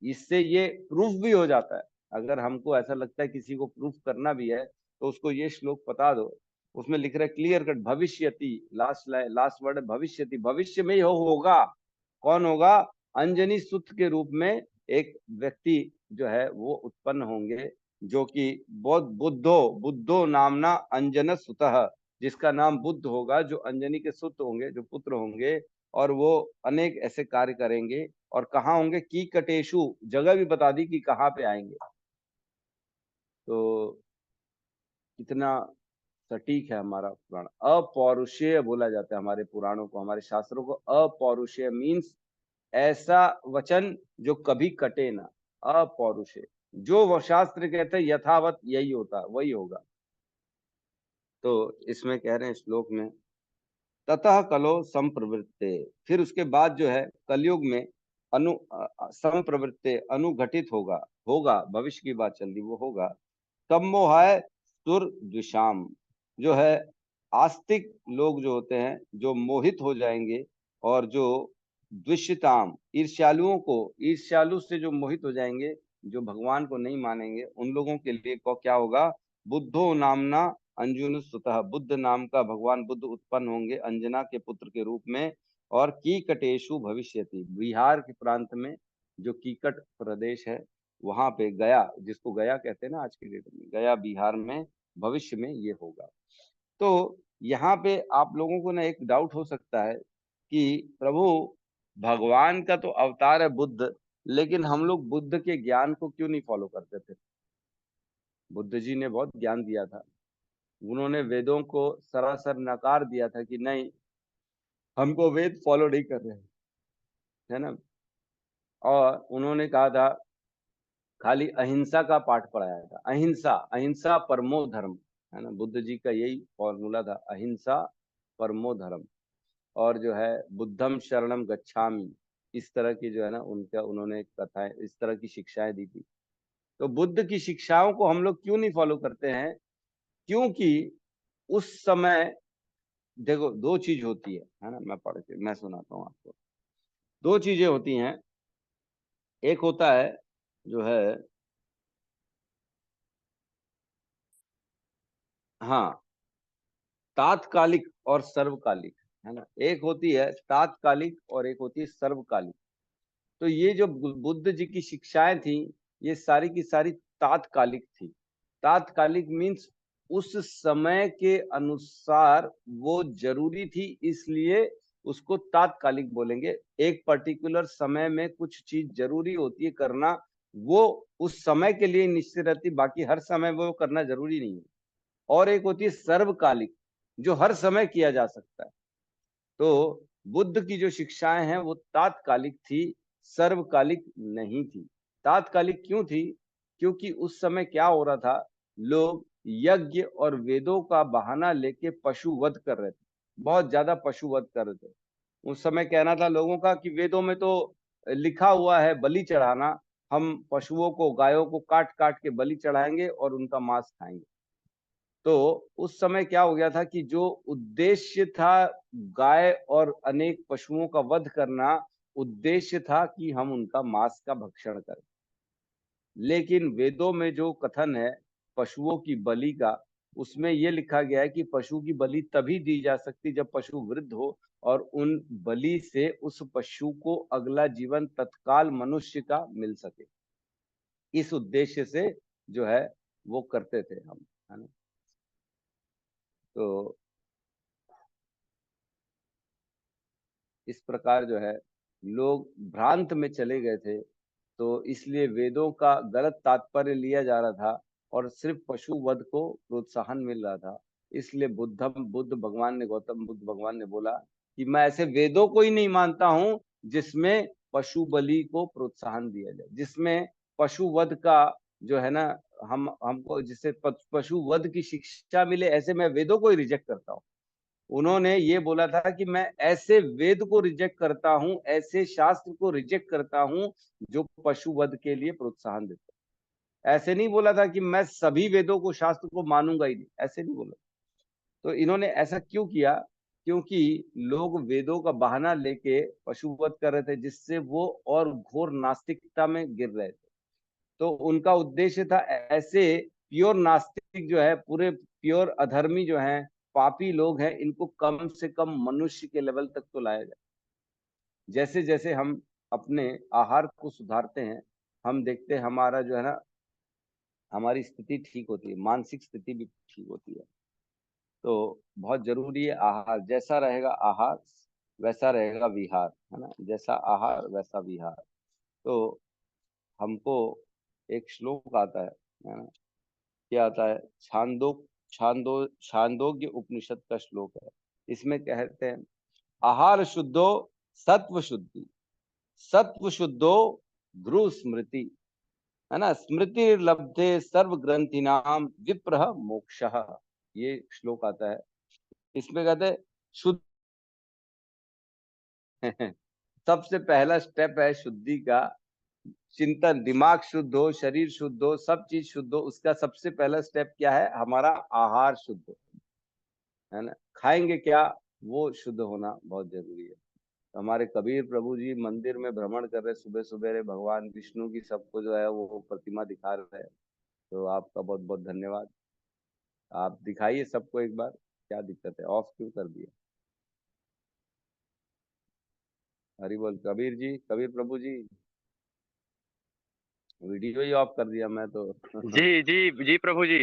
S1: इससे ये प्रूफ भी हो जाता है। अगर हमको ऐसा लगता है किसी को प्रूफ करना भी है तो उसको ये श्लोक बता दो, उसमें लिख रहा है क्लियर कट भविष्यति, लास्ट वर्ड है भविष्यति, भविष्य में यह होगा। कौन होगा? अंजनी सुत के रूप में एक व्यक्ति जो है वो उत्पन्न होंगे, जो कि बुद्धो नामना अंजन सुतः, जिसका नाम बुद्ध होगा, जो अंजनी के सुत होंगे, जो पुत्र होंगे, और वो अनेक ऐसे कार्य करेंगे। और कहाँ होंगे? की कटेशु, जगह भी बता दी कि कहाँ पे आएंगे। तो कितना सटीक है हमारा पुराण। अपौरुषेय बोला जाता है हमारे पुराणों को, हमारे शास्त्रों को। अपौरुषेय मीन्स ऐसा वचन जो कभी कटे ना, अपौरुषेय। जो वो शास्त्र कहते हैं यथावत यही होता, वही होगा। तो इसमें कह रहे हैं श्लोक में ततः कलो संप्रवृत्ते, फिर उसके बाद जो है कलयुग में संप्रवृत्ते अनुघटित होगा भविष्य की बात चल रही, वो होगा। तब मोहाय दुर्द्विषाम, जो है आस्तिक लोग जो होते हैं जो मोहित हो जाएंगे, और जो द्विषताम ईर्ष्यालु से जो मोहित हो जाएंगे, जो भगवान को नहीं मानेंगे, उन लोगों के लिए को क्या होगा? बुद्धो नामना अंजुन सुतः, बुद्ध नाम का भगवान बुद्ध उत्पन्न होंगे अंजना के पुत्र के रूप में। और कीकटेशु भविष्यति, बिहार के प्रांत में जो कीकट प्रदेश है वहां पे, गया जिसको गया कहते हैं ना आज के डेट में, गया बिहार में भविष्य में ये होगा। तो यहाँ पे आप लोगों को ना एक डाउट हो सकता है कि प्रभु भगवान का तो अवतार है बुद्ध, लेकिन हम लोग बुद्ध के ज्ञान को क्यों नहीं फॉलो करते थे? बुद्ध जी ने बहुत ज्ञान दिया था, उन्होंने वेदों को सरासर नकार दिया था कि नहीं, हमको वेद फॉलो नहीं कर रहे हैं, है ना। और उन्होंने कहा था, खाली अहिंसा का पाठ पढ़ाया था, अहिंसा अहिंसा परमो धर्म, है ना। बुद्ध जी का यही फॉर्मूला था, अहिंसा परमो धर्म। और जो है बुद्धम शरणम गच्छामि, इस तरह की जो है ना उनका उन्होंने कथाएं, इस तरह की शिक्षाएं दी थी। तो बुद्ध की शिक्षाओं को हम लोग क्यों नहीं फॉलो करते हैं? क्योंकि उस समय देखो दो चीज होती है ना, मैं पढ़ के मैं सुनाता हूँ आपको। दो चीजें होती हैं, एक होता है जो है हाँ तात्कालिक और सर्वकालिक, है ना। एक होती है तात्कालिक और एक होती है सर्वकालिक। तो ये जो बुद्ध जी की शिक्षाएं थी, ये सारी की सारी तात्कालिक थी। तात्कालिक मीन्स उस समय के अनुसार वो जरूरी थी, इसलिए उसको तात्कालिक बोलेंगे। एक पर्टिकुलर समय में कुछ चीज जरूरी होती है करना, वो उस समय के लिए निश्चित रहती, बाकी हर समय वो करना जरूरी नहीं है। और एक होती है सर्वकालिक, जो हर समय किया जा सकता है। तो बुद्ध की जो शिक्षाएं हैं वो तात्कालिक थी, सर्वकालिक नहीं थी। तात्कालिक क्यों थी? क्योंकि उस समय क्या हो रहा था, लोग यज्ञ और वेदों का बहाना लेके पशु वध कर रहे थे, बहुत ज्यादा पशु वध कर रहे थे। उस समय कहना था लोगों का कि वेदों में तो लिखा हुआ है बलि चढ़ाना, हम पशुओं को, गायों को काट काट के बलि चढ़ाएंगे और उनका मांस खाएंगे। तो उस समय क्या हो गया था कि जो उद्देश्य था गाय और अनेक पशुओं का वध करना, उद्देश्य था कि हम उनका मांस का भक्षण करें। लेकिन वेदों में जो कथन है पशुओं की बलि का, उसमें ये लिखा गया है कि पशु की बलि तभी दी जा सकती जब पशु वृद्ध हो और उन बलि से उस पशु को अगला जीवन तत्काल मनुष्य का मिल सके। इस उद्देश्य से जो है वो करते थे हम, है ना। तो इस प्रकार जो है लोग भ्रांत में चले गए थे, तो इसलिए वेदों का गलत तात्पर्य लिया जा रहा था और सिर्फ पशु वध को प्रोत्साहन मिल रहा था। इसलिए गौतम बुद्ध भगवान ने बोला कि मैं ऐसे वेदों को ही नहीं मानता हूं जिसमें पशु बलि को प्रोत्साहन दिया जाए, जिसमें पशु वध का जो है ना हमको जिससे पशु वध की शिक्षा मिले, ऐसे मैं वेदों को ही रिजेक्ट करता हूँ। उन्होंने ये बोला था कि मैं ऐसे वेद को रिजेक्ट करता हूं, ऐसे शास्त्र को रिजेक्ट करता हूं जो पशु वध के लिए प्रोत्साहन देते हैं। ऐसे नहीं बोला था कि मैं सभी वेदों को शास्त्र को मानूंगा ही नहीं, ऐसे नहीं बोला। तो इन्होंने ऐसा क्यों किया? क्योंकि लोग वेदों का बहाना लेके पशु वध कर रहे थे, जिससे वो और घोर नास्तिकता में गिर रहे थे। तो उनका उद्देश्य था ऐसे प्योर नास्तिक जो है, पूरे प्योर अधर्मी जो हैं, पापी लोग हैं, इनको कम से कम मनुष्य के लेवल तक तो लाया जाए। जैसे जैसे हम अपने आहार को सुधारते हैं, हम देखते हैं हमारा जो है ना हमारी स्थिति ठीक होती है, मानसिक स्थिति भी ठीक होती है। तो बहुत जरूरी है आहार। जैसा रहेगा आहार वैसा रहेगा विहार, है ना। जैसा आहार वैसा विहार। तो हमको एक श्लोक आता है ना, क्या आता है, छांदोग्य उपनिषद का श्लोक है। इसमें कहते हैं आहार शुद्धो सत्व शुद्धि, सत्व शुद्धो भ्रू स्मृति, है ना, स्मृति लब्धे सर्व ग्रंथि नाम विप्रह मोक्षः। ये श्लोक आता है। इसमें कहते हैं शुद्ध सबसे पहला स्टेप है शुद्धि का। चिंतन, दिमाग शुद्ध हो, शरीर शुद्ध हो, सब चीज शुद्ध हो, उसका सबसे पहला स्टेप क्या है? हमारा आहार शुद्ध हो, है ना। खाएंगे क्या, वो शुद्ध होना बहुत जरूरी है। तो हमारे कबीर प्रभु जी मंदिर में भ्रमण कर रहे, सुबह सुबह भगवान विष्णु की सबको जो है वो प्रतिमा दिखा रहे हैं। तो आपका बहुत बहुत धन्यवाद। आप दिखाइए सबको एक बार, क्या दिक्कत है, ऑफ क्यों कर दिया? हरि बोल कबीर जी, कबीर प्रभु जी, वीडियो ही ऑफ कर दिया मैं तो।
S4: जी जी जी प्रभु जी।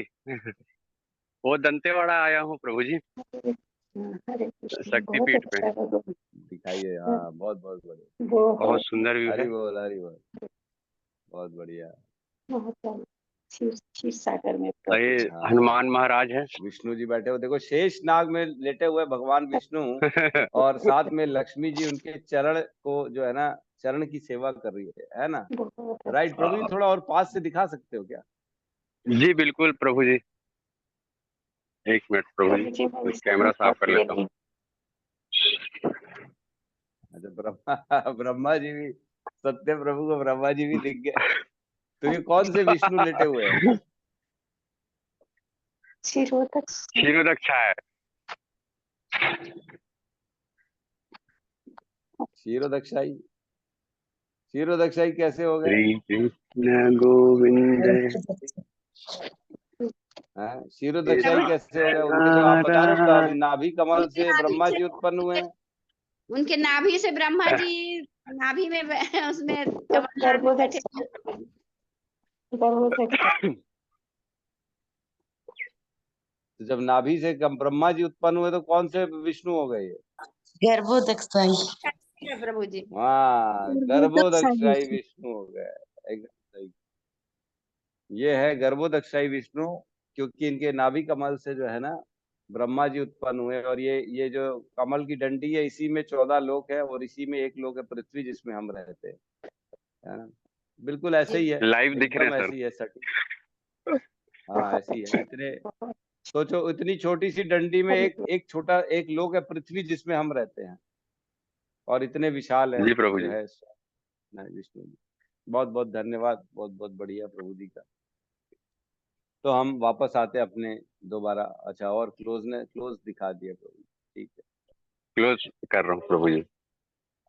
S4: वो दंतेवाड़ा आया हूँ प्रभु जी,
S2: हरे कृष्ण, बहुत
S4: शक्तिपीठ पे।
S2: अच्छा लगा।
S1: दिखाइए, हाँ, बहुत बहुत बढ़िया।
S4: बहुत सुंदर व्यू है।
S1: हरि बोल, हरि बोल, बहुत बढ़िया।
S2: बहुत क्षीर सागर में
S4: और ये
S1: हाँ,
S4: हनुमान महाराज है।
S1: विष्णु जी बैठे हो, देखो शेष नाग में लेटे हुए भगवान विष्णु और साथ में लक्ष्मी जी उनके चरण को जो है ना, चरण की सेवा कर रही है ना।
S2: बहुत
S1: राइट प्रभु जी, थोड़ा और पास से दिखा सकते हो क्या?
S4: जी बिल्कुल प्रभु जी, एक मिनट प्रभु जी, मैं कैमरा साफ कर लेता हूँ।
S1: अच्छा, ब्रह्मा जी भी, सत्य प्रभु को ब्रह्मा जी भी दिख गए। तो ये कौन से विष्णु लेटे हुए हैं?
S4: क्षीरोदक्षा है।
S1: क्षीरोदक्षाई, क्षीरोदक्षाई कैसे हो गए?
S4: श्री कृष्ण गोविंद
S1: क्षीरोदक्षाई कैसे हो गए? उनके तो आप बता रहे हो नाभि कमल से ब्रह्मा जी उत्पन्न हुए हैं।
S6: उनके नाभि से ब्रह्मा जी नाभि में उसमें कमलनाथ में बैठे हैं।
S1: तो जब नाभि से ब्रह्मा जी उत्पन्न हुए तो कौन से विष्णु हो गए ये?
S5: गर्भोदक्षाई।
S6: प्रभु जी,
S1: हाँ, गर्भोदक्षाई विष्णु हो गए, एकदम सही। ये है गर्भोदक्षाई विष्णु, क्योंकि इनके नाभि कमल से जो है ना ब्रह्मा जी उत्पन्न हुए। और ये जो कमल की डंडी है, इसी में 14 लोक है और इसी में एक लोक है पृथ्वी, जिसमें हम रहते हैं, है ना। बिल्कुल ऐसे ही है,
S4: लाइव दिख रहे
S1: एकदम
S4: हैं
S1: ऐसे ही है, सटीक। हाँ, ऐसी है। इतने सोचो, इतनी छोटी सी डंडी में एक छोटा एक लोक है पृथ्वी, जिसमें हम रहते हैं, और इतने विशाल है
S4: जी प्रभु
S1: जो
S4: जी।
S1: है विष्णु जी। बहुत बहुत धन्यवाद, बहुत बहुत बढ़िया प्रभु जी का। तो हम वापस आते अपने दोबारा। अच्छा, और क्लोज दिखा दिया प्रभु, ठीक है।
S4: क्लोज कर रहा हूँ प्रभु जी।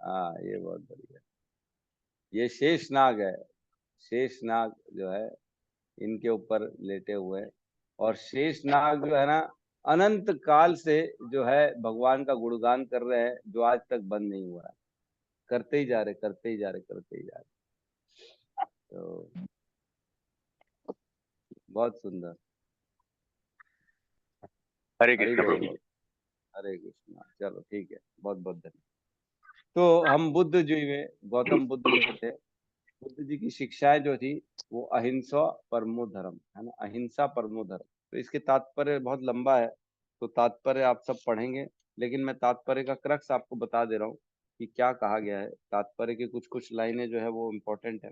S1: हाँ, ये बहुत बढ़िया। ये शेष नाग है, शेष नाग जो है इनके ऊपर लेटे हुए हैं। और शेष नाग जो है ना अनंत काल से जो है भगवान का गुणगान कर रहे हैं, जो आज तक बंद नहीं हुआ है, करते ही जा रहे, करते ही जा रहे, करते ही जा रहे। तो बहुत सुंदर।
S4: हरे
S1: हरि
S4: कृष्ण
S1: बोल
S4: प्रभु
S1: बोल।
S4: जी।
S1: हरे कृष्णा। चलो ठीक है, बहुत बहुत धन्यवाद। तो हम बुद्ध जी में, गौतम बुद्ध में थे। बुद्ध जी की शिक्षाएं जो थी वो अहिंसा परमो धर्म, है ना, अहिंसा परमो धर्म। तो इसके तात्पर्य बहुत लंबा है, तो तात्पर्य आप सब पढ़ेंगे, लेकिन मैं तात्पर्य का क्रक्स आपको बता दे रहा हूँ कि क्या कहा गया है। तात्पर्य की कुछ कुछ लाइनें जो है वो इम्पोर्टेंट है।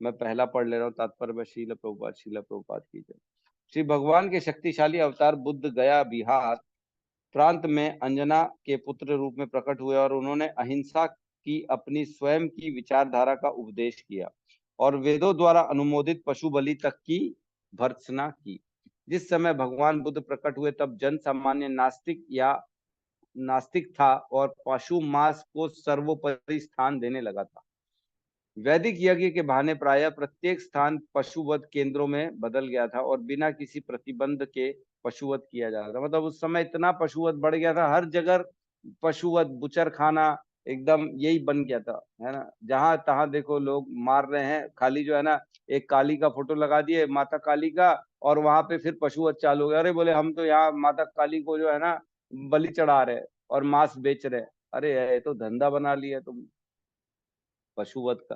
S1: मैं पहला पढ़ ले रहा हूँ तात्पर्य में। शील प्रभुपाद की जय। श्री भगवान के शक्तिशाली अवतार बुद्ध गया बिहार प्रांत में अंजना के पुत्र रूप में प्रकट हुए और उन्होंने अहिंसा की अपनी स्वयं की विचारधारा का उपदेश किया और वेदों द्वारा अनुमोदित पशु बलि तक की भर्त्सना की। जिस समय भगवान बुद्ध प्रकट हुए तब जन सामान्य नास्तिक था और पशु मांस को सर्वोपरि स्थान देने लगा था। वैदिक यज्ञ के बहाने प्रायः प्रत्येक स्थान पशुवध केंद्रों में बदल गया था और बिना किसी प्रतिबंध के पशुवध किया जा रहा था। मतलब उस समय इतना पशुवध बढ़ गया था, हर जगह पशुवध, बुचर खाना एकदम यही बन गया था, है ना। जहां तहां देखो लोग मार रहे हैं, खाली जो है ना एक काली का फोटो लगा दिए, माता काली का, और वहां पे फिर पशुवध चालू हो गया। अरे बोले हम तो यहाँ माता काली को जो है ना बलि चढ़ा रहे और मांस बेच रहे। अरे ये तो धंधा बना लिया तुम पशुवध का।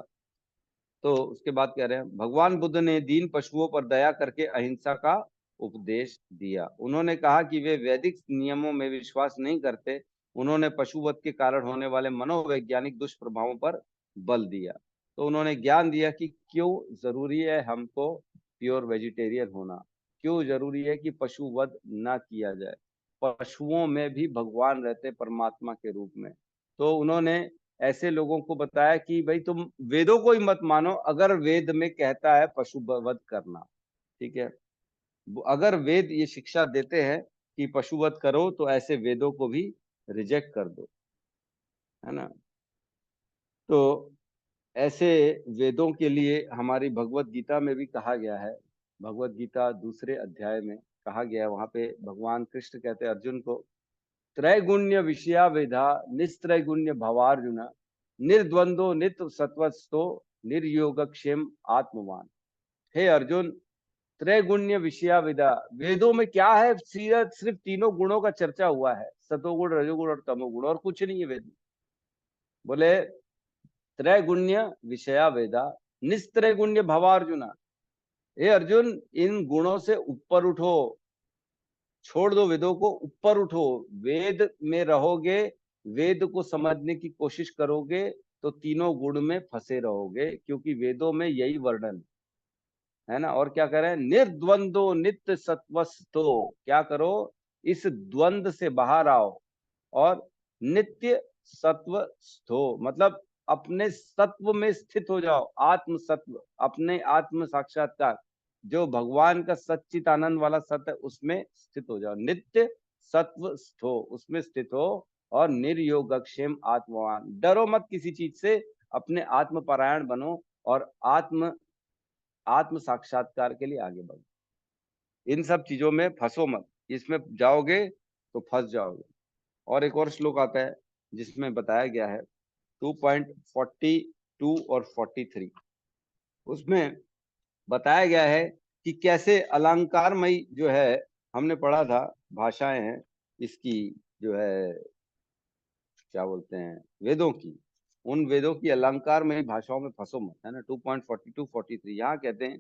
S1: तो उसके बाद कह रहे हैं, भगवान बुद्ध ने दीन पशुओं पर दया करके अहिंसा का उपदेश दिया। उन्होंने कहा कि वे वैदिक नियमों में विश्वास नहीं करते। उन्होंने पशुवध के कारण होने वाले मनोवैज्ञानिक दुष्प्रभावों पर बल दिया। तो उन्होंने ज्ञान दिया कि क्यों जरूरी है हमको प्योर वेजिटेरियन होना, क्यों जरूरी है कि पशुवध ना किया जाए। पशुओं में भी भगवान रहते परमात्मा के रूप में। तो उन्होंने ऐसे लोगों को बताया कि भाई तुम वेदों को ही मत मानो, अगर वेद में कहता है पशु वध करना, ठीक है, अगर वेद ये शिक्षा देते हैं कि पशुवध करो तो ऐसे वेदों को भी रिजेक्ट कर दो, है ना। तो ऐसे वेदों के लिए हमारी भगवत गीता में भी कहा गया है। भगवत गीता दूसरे अध्याय में कहा गया है, वहां पे भगवान कृष्ण कहते हैं अर्जुन को, त्रैगुण्य विषया वेदा निस्त्रैगुण्य भवार्जुन निर्द्वंदो नित्य सत्वस्थो निर्योगक्षेम आत्मवान। हे अर्जुन, त्रैगुण्य विषया वेदा, वेदों में क्या है, सिर्फ तीनों गुणों का चर्चा हुआ है, सतोगुण रजोगुण और तमोगुण, और कुछ नहीं है वेद में। बोले त्रैगुण्य विषया वेदा निस्त्रैगुण्य भवार्जुन, हे अर्जुन इन गुणों से ऊपर उठो, छोड़ दो वेदों को, ऊपर उठो, वेद में रहोगे, वेद को समझने की कोशिश करोगे तो तीनों गुण में फंसे रहोगे, क्योंकि वेदों में यही वर्णन है ना। और क्या कह रहे हैं, निर्द्वंदो नित्य सत्वस्थो, क्या करो, इस द्वंद से बाहर आओ और नित्य सत्व स्थो, मतलब अपने सत्व में स्थित हो जाओ, आत्म सत्व, अपने आत्म साक्षात्कार, जो भगवान का सच्चिदानंद वाला सत्य, उसमें स्थित हो जाओ, नित्य सत्व स्थो, उसमें स्थित हो। और निर्योगक्षेम आत्मवान, डरो मत किसी चीज से, अपने आत्म परायण बनो और आत्म साक्षात्कार के लिए आगे बढ़ो। इन सब चीजों में फंसो मत, इसमें जाओगे तो फंस जाओगे। और एक और श्लोक आता है जिसमें बताया गया है 2.42 और 43, उसमें बताया गया है कि कैसे अलंकारमयी जो है, हमने पढ़ा था भाषाएं हैं इसकी, जो है क्या बोलते हैं, वेदों की, उन वेदों की अलंकारमयी भाषाओं में फंसो मत, है ना। 2.42-43 यहाँ कहते हैं,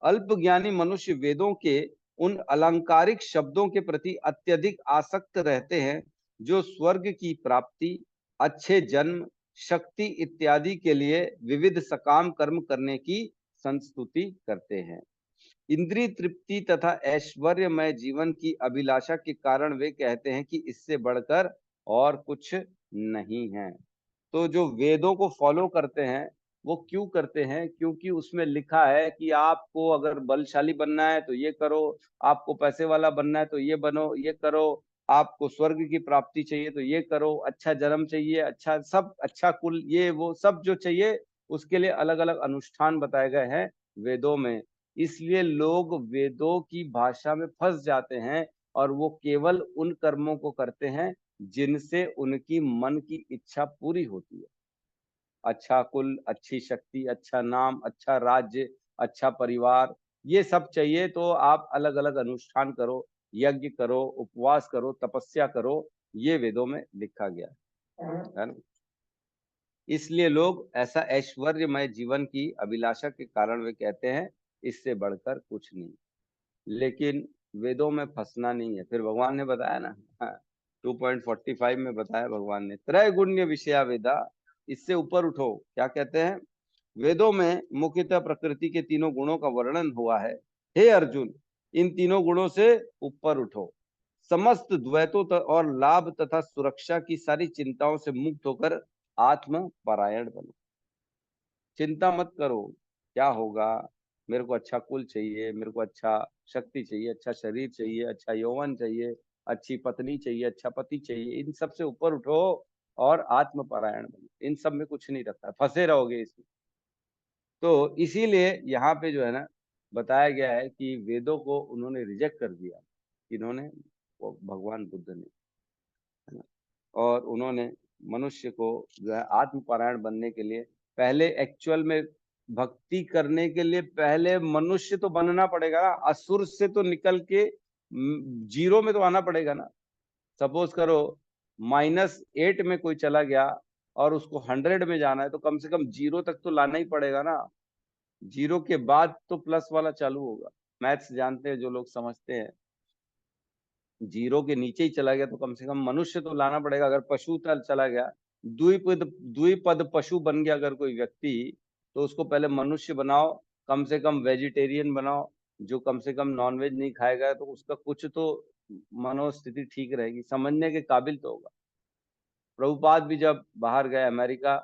S1: अल्प ज्ञानी मनुष्य वेदों के उन अलंकारिक शब्दों के प्रति अत्यधिक आसक्त रहते हैं जो स्वर्ग की प्राप्ति, अच्छे जन्म, शक्ति इत्यादि के लिए विविध सकाम कर्म करने की संस्तुति करते हैं। इंद्रिय तृप्ति तथा ऐश्वर्यमय जीवन की अभिलाषा के कारण वे कहते हैं कि इससे बढ़कर और कुछ नहीं है। तो जो वेदों को फॉलो करते हैं वो क्यों करते हैं, क्योंकि उसमें लिखा है कि आपको अगर बलशाली बनना है तो ये करो, आपको पैसे वाला बनना है तो ये बनो, ये करो, आपको स्वर्ग की प्राप्ति चाहिए तो ये करो, अच्छा जन्म चाहिए, अच्छा सब, अच्छा कुल, ये वो सब जो चाहिए, उसके लिए अलग अलग अनुष्ठान बताए गए हैं वेदों में। इसलिए लोग वेदों की भाषा में फंस जाते हैं और वो केवल उन कर्मों को करते हैं जिनसे उनकी मन की इच्छा पूरी होती है। अच्छा कुल, अच्छी शक्ति, अच्छा नाम, अच्छा राज्य, अच्छा परिवार, ये सब चाहिए तो आप अलग अलग अनुष्ठान करो, यज्ञ करो, उपवास करो, तपस्या करो, ये वेदों में लिखा गया है ना। इसलिए लोग ऐसा ऐश्वर्यमय जीवन की अभिलाषा के कारण वे कहते हैं इससे बढ़कर कुछ नहीं, लेकिन वेदों में फंसना नहीं है। फिर भगवान ने बताया ना, 2.45 में बताया भगवान ने, त्रैगुण्य विषया वेदा, इससे ऊपर उठो। क्या कहते हैं? वेदों में मुख्यतः प्रकृति के तीनों गुणों का वर्णन हुआ है। हे अर्जुन, इन तीनों गुणों से ऊपर उठो, समस्त द्वैतों और लाभ तथा सुरक्षा की सारी चिंताओं से मुक्त होकर आत्म परायण बनो। चिंता मत करो क्या होगा, मेरे को अच्छा कुल चाहिए, मेरे को अच्छा शक्ति चाहिए, अच्छा शरीर चाहिए, अच्छा यौवन चाहिए, अच्छी पत्नी चाहिए, अच्छा पति चाहिए, इन सब से ऊपर उठो और आत्म परायण बनो। इन सब में कुछ नहीं रखा, फंसे रहोगे इसमें। तो इसीलिए यहाँ पे जो है ना बताया गया है कि वेदों को उन्होंने रिजेक्ट कर दिया, इन्होंने, वो भगवान बुद्ध ने, है ना। और उन्होंने मनुष्य को जो है आत्मपरायण बनने के लिए, पहले एक्चुअल में भक्ति करने के लिए पहले मनुष्य तो बनना पड़ेगा ना, असुर से तो निकल के जीरो में तो आना पड़ेगा ना। सपोज करो -8 में कोई चला गया और उसको 100 में जाना है, तो कम से कम 0 तक तो लाना ही पड़ेगा ना। 0 के बाद तो प्लस वाला चालू होगा। मैथ्स जानते हैं जो लोग समझते हैं, 0 के नीचे ही चला गया तो कम से कम मनुष्य तो लाना पड़ेगा। अगर पशु तल चला गया, द्विपद पशु बन गया अगर कोई व्यक्ति, तो उसको पहले मनुष्य बनाओ, कम से कम वेजिटेरियन बनाओ, जो कम से कम नॉनवेज नहीं खाएगा, तो उसका कुछ तो मनोस्थिति ठीक रहेगी, समझने के काबिल तो होगा। प्रभुपाद भी जब बाहर गए अमेरिका,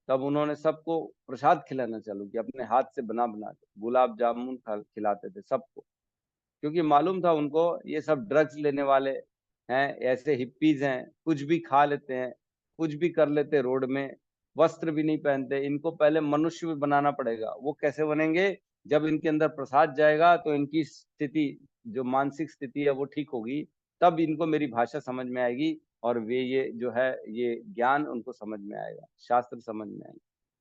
S1: तब उन्होंने सबको प्रसाद खिलाना चालू किया, अपने हाथ से बना बना के गुलाब जामुन खिलाते थे सबको, क्योंकि मालूम था उनको ये सब ड्रग्स लेने वाले हैं, ऐसे हिप्पीज हैं, कुछ भी खा लेते हैं, कुछ भी कर लेते रोड में, वस्त्र भी नहीं पहनते। इनको पहले मनुष्य भी बनाना पड़ेगा। वो कैसे बनेंगे? जब इनके अंदर प्रसाद जाएगा तो इनकी स्थिति, जो मानसिक स्थिति है वो ठीक होगी, तब इनको मेरी भाषा समझ में आएगी और वे ये जो है ये ज्ञान उनको समझ में आएगा, शास्त्र समझ में आएंगे,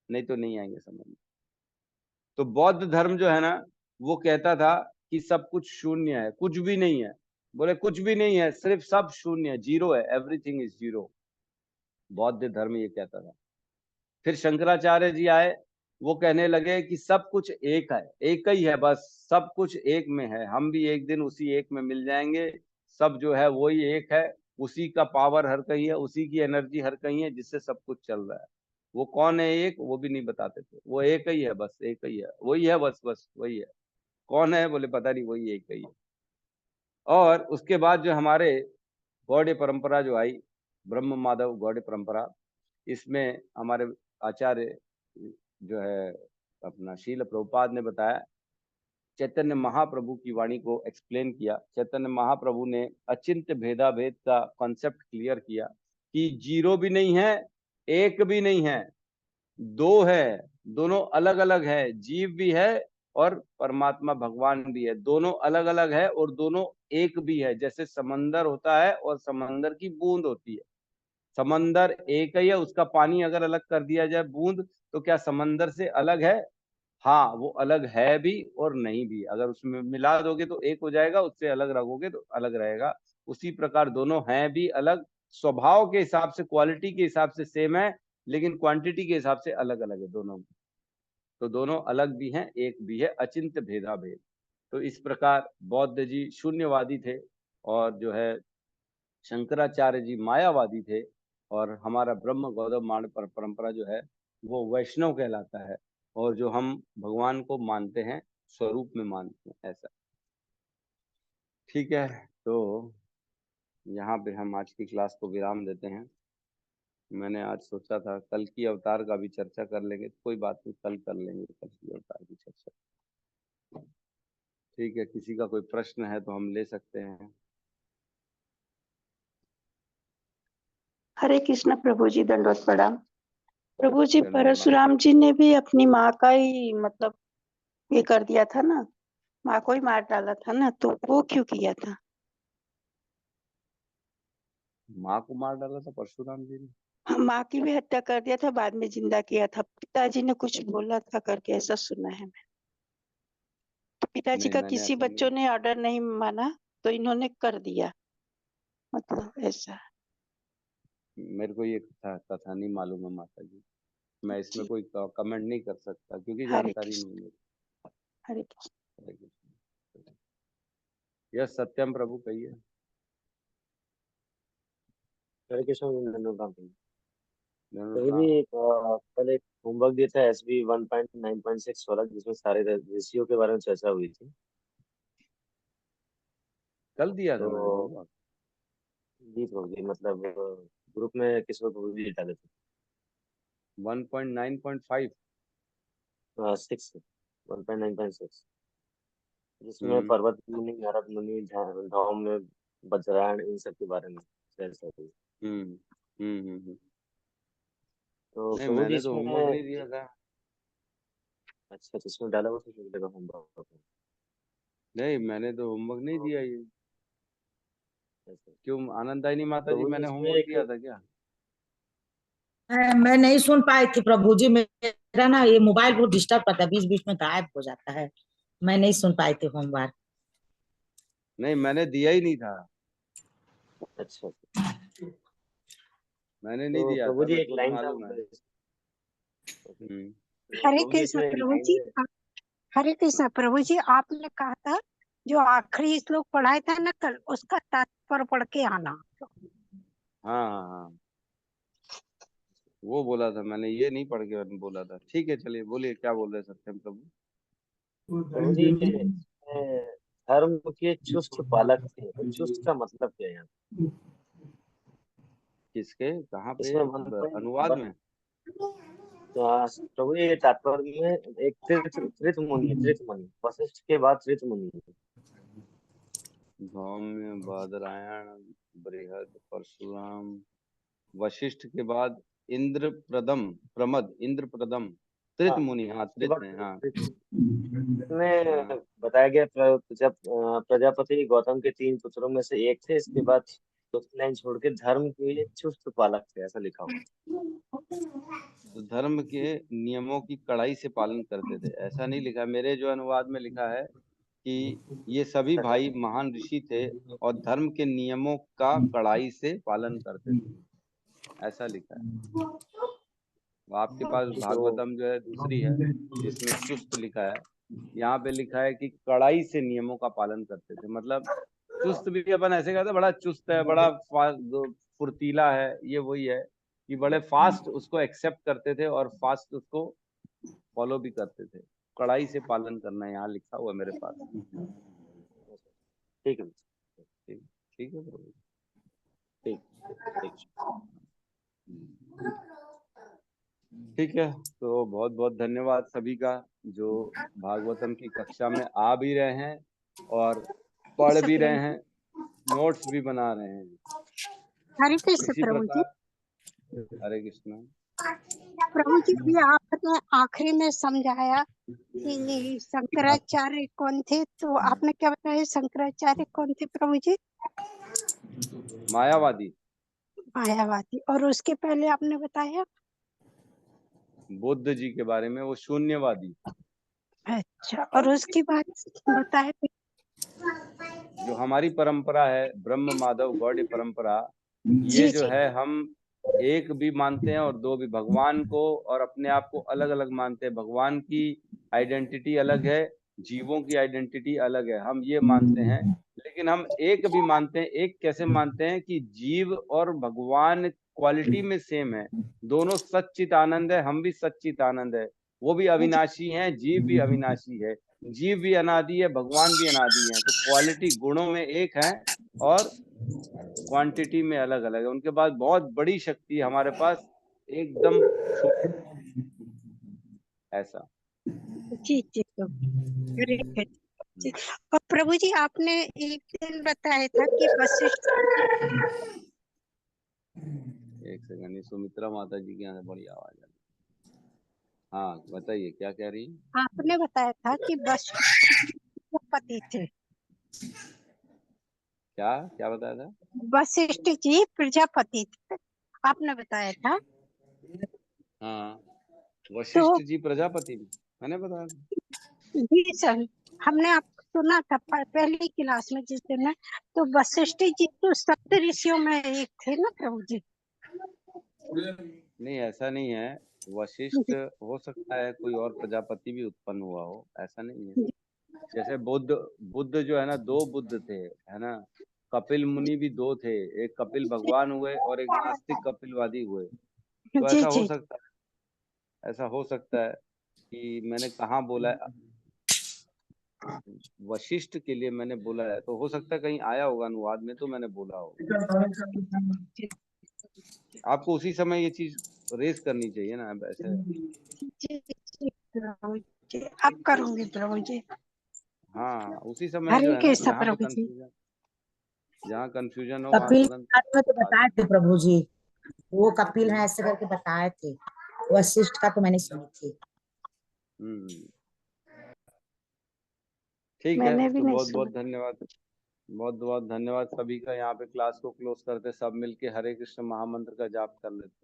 S1: नहीं तो नहीं आएंगे समझ में। तो बौद्ध धर्म जो है ना, वो कहता था कि सब कुछ शून्य है, कुछ भी नहीं है। बोले कुछ भी नहीं है, सिर्फ सब शून्य है, जीरो है, एवरीथिंग इज जीरो। बौद्ध धर्म ये कहता था। फिर शंकराचार्य जी आए, वो कहने लगे कि सब कुछ एक है, एक ही है, बस सब कुछ एक में है, हम भी एक दिन उसी एक में मिल जाएंगे। सब जो है वही एक है, उसी का पावर हर कहीं है, उसी की एनर्जी हर कहीं है, जिससे सब कुछ चल रहा है। वो कौन है एक, वो भी नहीं बताते थे। वो एक ही है, बस एक ही है, वही है, बस बस वही है। कौन है? बोले पता नहीं, वही एक ही है। और उसके बाद जो हमारे गौड़ीय परंपरा जो आई, ब्रह्म माधव गौड़ीय परंपरा, इसमें हमारे आचार्य जो है अपना शील प्रभुपाद ने बताया, चैतन्य महाप्रभु की वाणी को एक्सप्लेन किया। चैतन्य महाप्रभु ने अचिंत्य भेदाभेद का कॉन्सेप्ट क्लियर किया कि जीरो भी नहीं है, एक भी नहीं है, दो है, दोनों अलग अलग है, जीव भी है और परमात्मा भगवान भी है, दोनों अलग अलग है और दोनों एक भी है। जैसे समंदर होता है और समंदर की बूंद होती है, समंदर एक ही है, उसका पानी अगर अलग कर दिया जाए बूंद, तो क्या समंदर से अलग है? हाँ, वो अलग है भी और नहीं भी। अगर उसमें मिला दोगे तो एक हो जाएगा, उससे अलग रखोगे तो अलग रहेगा। उसी प्रकार दोनों हैं भी अलग, स्वभाव के हिसाब से, क्वालिटी के हिसाब से सेम है, लेकिन क्वांटिटी के हिसाब से अलग अलग है दोनों। तो दोनों अलग भी हैं, एक भी है, अचिंत्य भेदाभेद। तो इस प्रकार बौद्ध जी शून्यवादी थे और जो है शंकराचार्य जी मायावादी थे, और हमारा ब्रह्म गौधम माण परंपरा जो है वो वैष्णव कहलाता है, और जो हम भगवान को मानते हैं, स्वरूप में मानते हैं, ऐसा। ठीक है, तो यहाँ पे हम आज की क्लास को विराम देते हैं। मैंने आज सोचा था कल की अवतार का भी चर्चा कर लेंगे, कोई बात नहीं, कल कर लेंगे कल की अवतार की चर्चा। ठीक है, किसी का कोई प्रश्न है तो हम ले सकते हैं।
S2: हरे कृष्ण प्रभु जी, दंडवत प्रणाम। प्रभु जी,
S1: दंडवत प्रणाम।
S2: परशुराम जी ने भी अपनी माँ का ही मतलब ये कर दिया था ना, माँ को ही मार डाला था ना, तो वो क्यों किया था?
S1: माँ को मार डाला था परशुराम जी ने?
S2: हाँ, माँ की भी हत्या कर दिया था, बाद में जिंदा किया था। पिताजी ने कुछ बोला था करके ऐसा सुना है मैं। तो पिताजी
S1: नहीं,
S2: का
S1: मैंने
S2: किसी
S1: ऐसा
S2: बच्चों
S1: नहीं,
S2: ने ऑर्डर नहीं माना, तो इन्होंने कर दिया, मतलब ऐसा।
S1: मेरे को ये कथा नहीं मालूम है माता जी। मैं इसमें
S2: जी,
S1: कोई कमेंट नहीं कर सकता क्योंकि
S2: हरे
S1: जानकारी
S2: कृष्ण,
S1: नहीं है।
S2: हरे कृष्ण।
S1: हरे कृष्ण। यस सत्यम प्रभु कहिए।
S7: हरे कृष्ण नंदन
S1: धन्यवाद।
S7: प्रभु
S1: हाँ,
S7: जी कल एक होमवर्क दिया था SB 1.9.6 वाला, जिसमें सारे ऋषियों के बारे में चर्चा हुई थी।
S1: कल दिया था मैंने
S7: तो
S1: होमवर्क।
S7: जी प्रभु जी, मतलब ग्रुप में किसी को प्रभु जी डाले थे
S1: 1.9.5।
S7: 6 1.9.6, जिसमें
S1: हम्म
S7: पर्वत मुनि, नारद मुनि, धौम में वज्रायण, इन सब के बारे में चर्चा हुई।
S1: हम्म
S7: तो
S1: नहीं,
S7: प्रभु जी
S1: मैंने तो
S7: इसमें
S1: होमवर्क नहीं दिया था।
S7: अच्छा, तो इसमें डाला हुआ था मिलेगा होमवर्क।
S1: नहीं, मैंने तो होमवर्क नहीं दिया ये।
S7: अच्छा,
S1: क्यों आनंदायनी माता जी,
S7: प्रभु जी
S1: मैंने
S7: इसमें
S1: होमवर्क
S7: एक
S1: दिया था क्या?
S8: मैं नहीं सुन पाई थी प्रभु जी। मेरा ना ये मोबाइल बहुत डिस्टर्ब करता है, बीच बीच में गायब हो जाता है। मैं नहीं सुन पाई थी होमवर्क।
S1: नहीं, मैंने दिया ही नहीं था।
S7: अच्छा,
S1: मैंने नहीं
S7: तो
S1: दिया
S7: प्रभु
S1: था,
S7: जी
S1: मेरे
S7: एक
S1: को तो
S7: लाइन था,
S1: मालूम है।
S7: मतलब
S1: हम्म
S7: तो
S2: हरे
S7: प्रभु जी
S2: कृष्ण
S7: इसमें एक
S2: प्रभु
S7: लाइन
S2: जी,
S7: है।
S2: हरे कृष्ण प्रभु जी, आपने कहा था जो आखिरी श्लोक पढ़ाया था ना कल, उसका तात्पर्य पढ़ के आना।
S1: हाँ हाँ हाँ, वो बोला था मैंने, ये नहीं पढ़ के बोला था। ठीक है, चलिए बोलिए क्या बोल रहे हैं सत्यम प्रभु।
S7: प्रभु जी इसमें धर्म के चुस्त पालक थे, तो चुस्त का मतलब क्या है यहाँ?
S1: किसके, कहाँ पे?
S7: इसमें 1.1
S1: अनुवाद में?
S7: प्रभु जी ये तात्पर्य में एक त्रित मुनि है, त्रित मुनि, वशिष्ठ के बाद त्रित मुनि है।
S1: धौम्य, बादरायण, बृहद, परशुराम, वशिष्ठ के बाद इंद्र प्रदम, त्रित
S7: हाँ,
S1: मुनि। हाँ,
S7: उसके
S1: त्रित
S7: बाद
S1: है, हाँ।
S7: इसमें
S1: हाँ,
S7: बताया गया प्रजापति गौतम के 3 पुत्रों में से एक थे। इसके बाद दूसरी लाइन छोड़ के धर्म के चुस्त पालक थे, ऐसा लिखा हुआ
S1: तो धर्म के नियमों की कड़ाई से पालन करते थे, ऐसा नहीं लिखा। मेरे जो अनुवाद में लिखा है कि ये सभी
S7: है।
S1: भाई महान ऋषि थे और धर्म के नियमों का कड़ाई से पालन करते थे, ऐसा लिखा है। वो आपके पास
S7: तो
S1: भागवतम जो है दूसरी है, जिसमें चुस्त लिखा है। यहाँ पे लिखा है कि कड़ाई से नियमों का पालन करते थे। मतलब चुस्त भी अपन ऐसे कहते हैं, बड़ा चुस्त है, बड़ा फुर्तीला है, ये वही है कि बड़े फास्ट उसको एक्सेप्ट करते थे और फास्ट उसको फॉलो भी करते थे। कड़ाई से पालन करना यहाँ लिखा हुआ है मेरे पास।
S7: ठीक है,
S1: ठीक, ठीक है प्रभु।
S7: ठीक ठीक।
S1: ठीक है, तो बहुत बहुत धन्यवाद सभी का जो भागवतम की कक्षा में आ भी रहे हैं और पढ़ भी रहे हैं, नोट्स भी बना रहे हैं।
S2: हरे कृष्ण
S1: इसी
S2: प्रभु जी।
S1: प्रकार, हरे कृष्ण।
S2: प्रभु जी, अभी आपने आखिरी में समझाया कि शंकराचार्य कौन थे, तो आपने क्या बताया, शंकराचार्य कौन थे प्रभु जी?
S1: मायावादी,
S2: मायावादी। और उसके पहले आपने बताया?
S1: बुद्ध जी के बारे में, वो शून्यवादी।
S2: अच्छा, और उसके बाद बताया?
S1: जो हमारी परंपरा है ब्रह्म माधव गौड़ परंपरा, ये
S2: जी
S1: जो
S2: जी।
S1: है हम एक भी मानते हैं और दो भी, भगवान को और अपने आप को अलग अलग मानते हैं। भगवान की आइडेंटिटी अलग है, जीवों की आइडेंटिटी अलग है, हम ये मानते हैं। लेकिन हम एक भी मानते हैं। एक कैसे मानते हैं कि जीव और भगवान क्वालिटी में सेम है, दोनों सच्चित आनंद है, हम भी सच्चित आनंद है। वो भी अविनाशी हैं, जीव भी अविनाशी है, जीव भी अनादि है, भगवान भी अनादि है। तो क्वालिटी गुणों में एक है और क्वांटिटी में अलग अलग है। उनके पास बहुत बड़ी शक्ति है, हमारे पास एकदम छोटी, ऐसा।
S2: जी जी प्रभु जी। और प्रभु जी, आपने एक दिन बताया था कि वशिष्ठ,
S1: एक सेकंड, सुमित्रा माता जी के यहाँ से बड़ी आवाज आ रही। हाँ बताइए क्या कह रही है?
S2: आपने बताया था कि वशिष्ठ प्रजापति थे।
S1: क्या बताया था?
S2: वशिष्ठ जी प्रजापति थे, आपने बताया था।
S1: हाँ, वशिष्ठ जी प्रजापति, मैंने बताया था।
S2: जी सर, हमने आप सुना था पहली क्लास में जिस दिन, तो वशिष्ठ जी तो सप्त ऋषियों में एक थे ना प्रभु जी।
S1: नहीं, ऐसा नहीं है। वशिष्ठ हो सकता है कोई और प्रजापति भी उत्पन्न हुआ हो, ऐसा नहीं है। जैसे बुद्ध जो है ना, 2 बुद्ध थे, है ना। कपिल मुनि भी 2 थे, एक कपिल भगवान हुए और एक नास्तिक कपिलवादी हुए। तो
S2: जी
S1: ऐसा हो
S2: जी
S1: सकता है, ऐसा हो सकता है कि मैंने कहाँ बोला है, वशिष्ठ के लिए मैंने बोला है, तो हो सकता है कहीं आया होगा अनुवाद में, तो मैंने बोला होगा। आपको उसी समय ये चीज रेस करनी चाहिए ना, अब ऐसे।
S2: जी जी प्रभु जी, अब करूंगी प्रभु जी।
S1: हाँ, उसी समय
S2: हरे
S1: जो है ना,
S2: कृष्ण
S1: जहाँ पे
S2: प्रभु जी।
S1: जहाँ कंफ्यूजन हो वहाँ
S8: कपिल
S1: तुरंत
S8: के बारे में तो
S1: आ
S8: बताए थे प्रभु जी, वो कपिल है ऐसे करके बताए थे। वशिष्ठ का तो मैंने सुनी थी।
S1: हम्म, ठीक है।
S2: मैंने भी
S1: तो
S2: नहीं
S1: बहुत बहुत
S2: सुना।
S1: धन्यवाद, बहुत बहुत धन्यवाद सभी का। यहाँ पे क्लास को क्लोज करते सब मिलके हरे कृष्ण महामंत्र का जाप कर लेते।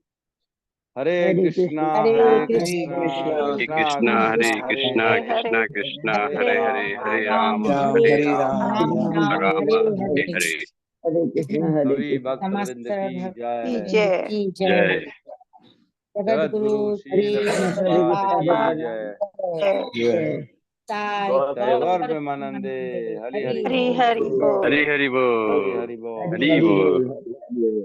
S1: हरे कृष्णा
S8: हरे
S1: हरे
S8: कृष्णा
S1: कृष्णा
S4: हरे
S1: कृष्णा
S4: कृष्णा
S1: कृष्णा
S4: कृष्णा
S1: हरे
S4: कृष्णा
S1: हरे
S4: हरे
S1: हरे
S4: हरे
S1: राम
S4: राम
S1: हरे
S4: हरे
S1: राम
S8: राम
S1: राम
S8: राम
S1: राम
S8: हरे
S1: हरे
S8: हरे।
S1: हरे।
S7: कृष्ण हरे
S1: सभी भक्त
S8: समस्त
S1: वृंद की जय।
S2: जय।
S8: की
S4: जय।
S8: जय। जगत
S1: जगत
S8: गुरु
S1: गुरु श्रील
S8: हरि
S1: प्रभुपाद की
S8: प्रभुपाद
S1: जय।
S8: जय। साई
S7: गौर
S1: गौर
S8: गौर
S1: प्रेमानंदे
S8: प्रेमानंदे
S1: हरि
S8: हरि
S1: हरि
S2: हरि
S1: बोल।
S2: हरि बोल।
S4: हरि हरि
S1: हरि
S4: बोल।
S1: हरि बोल।
S4: हरि बोल।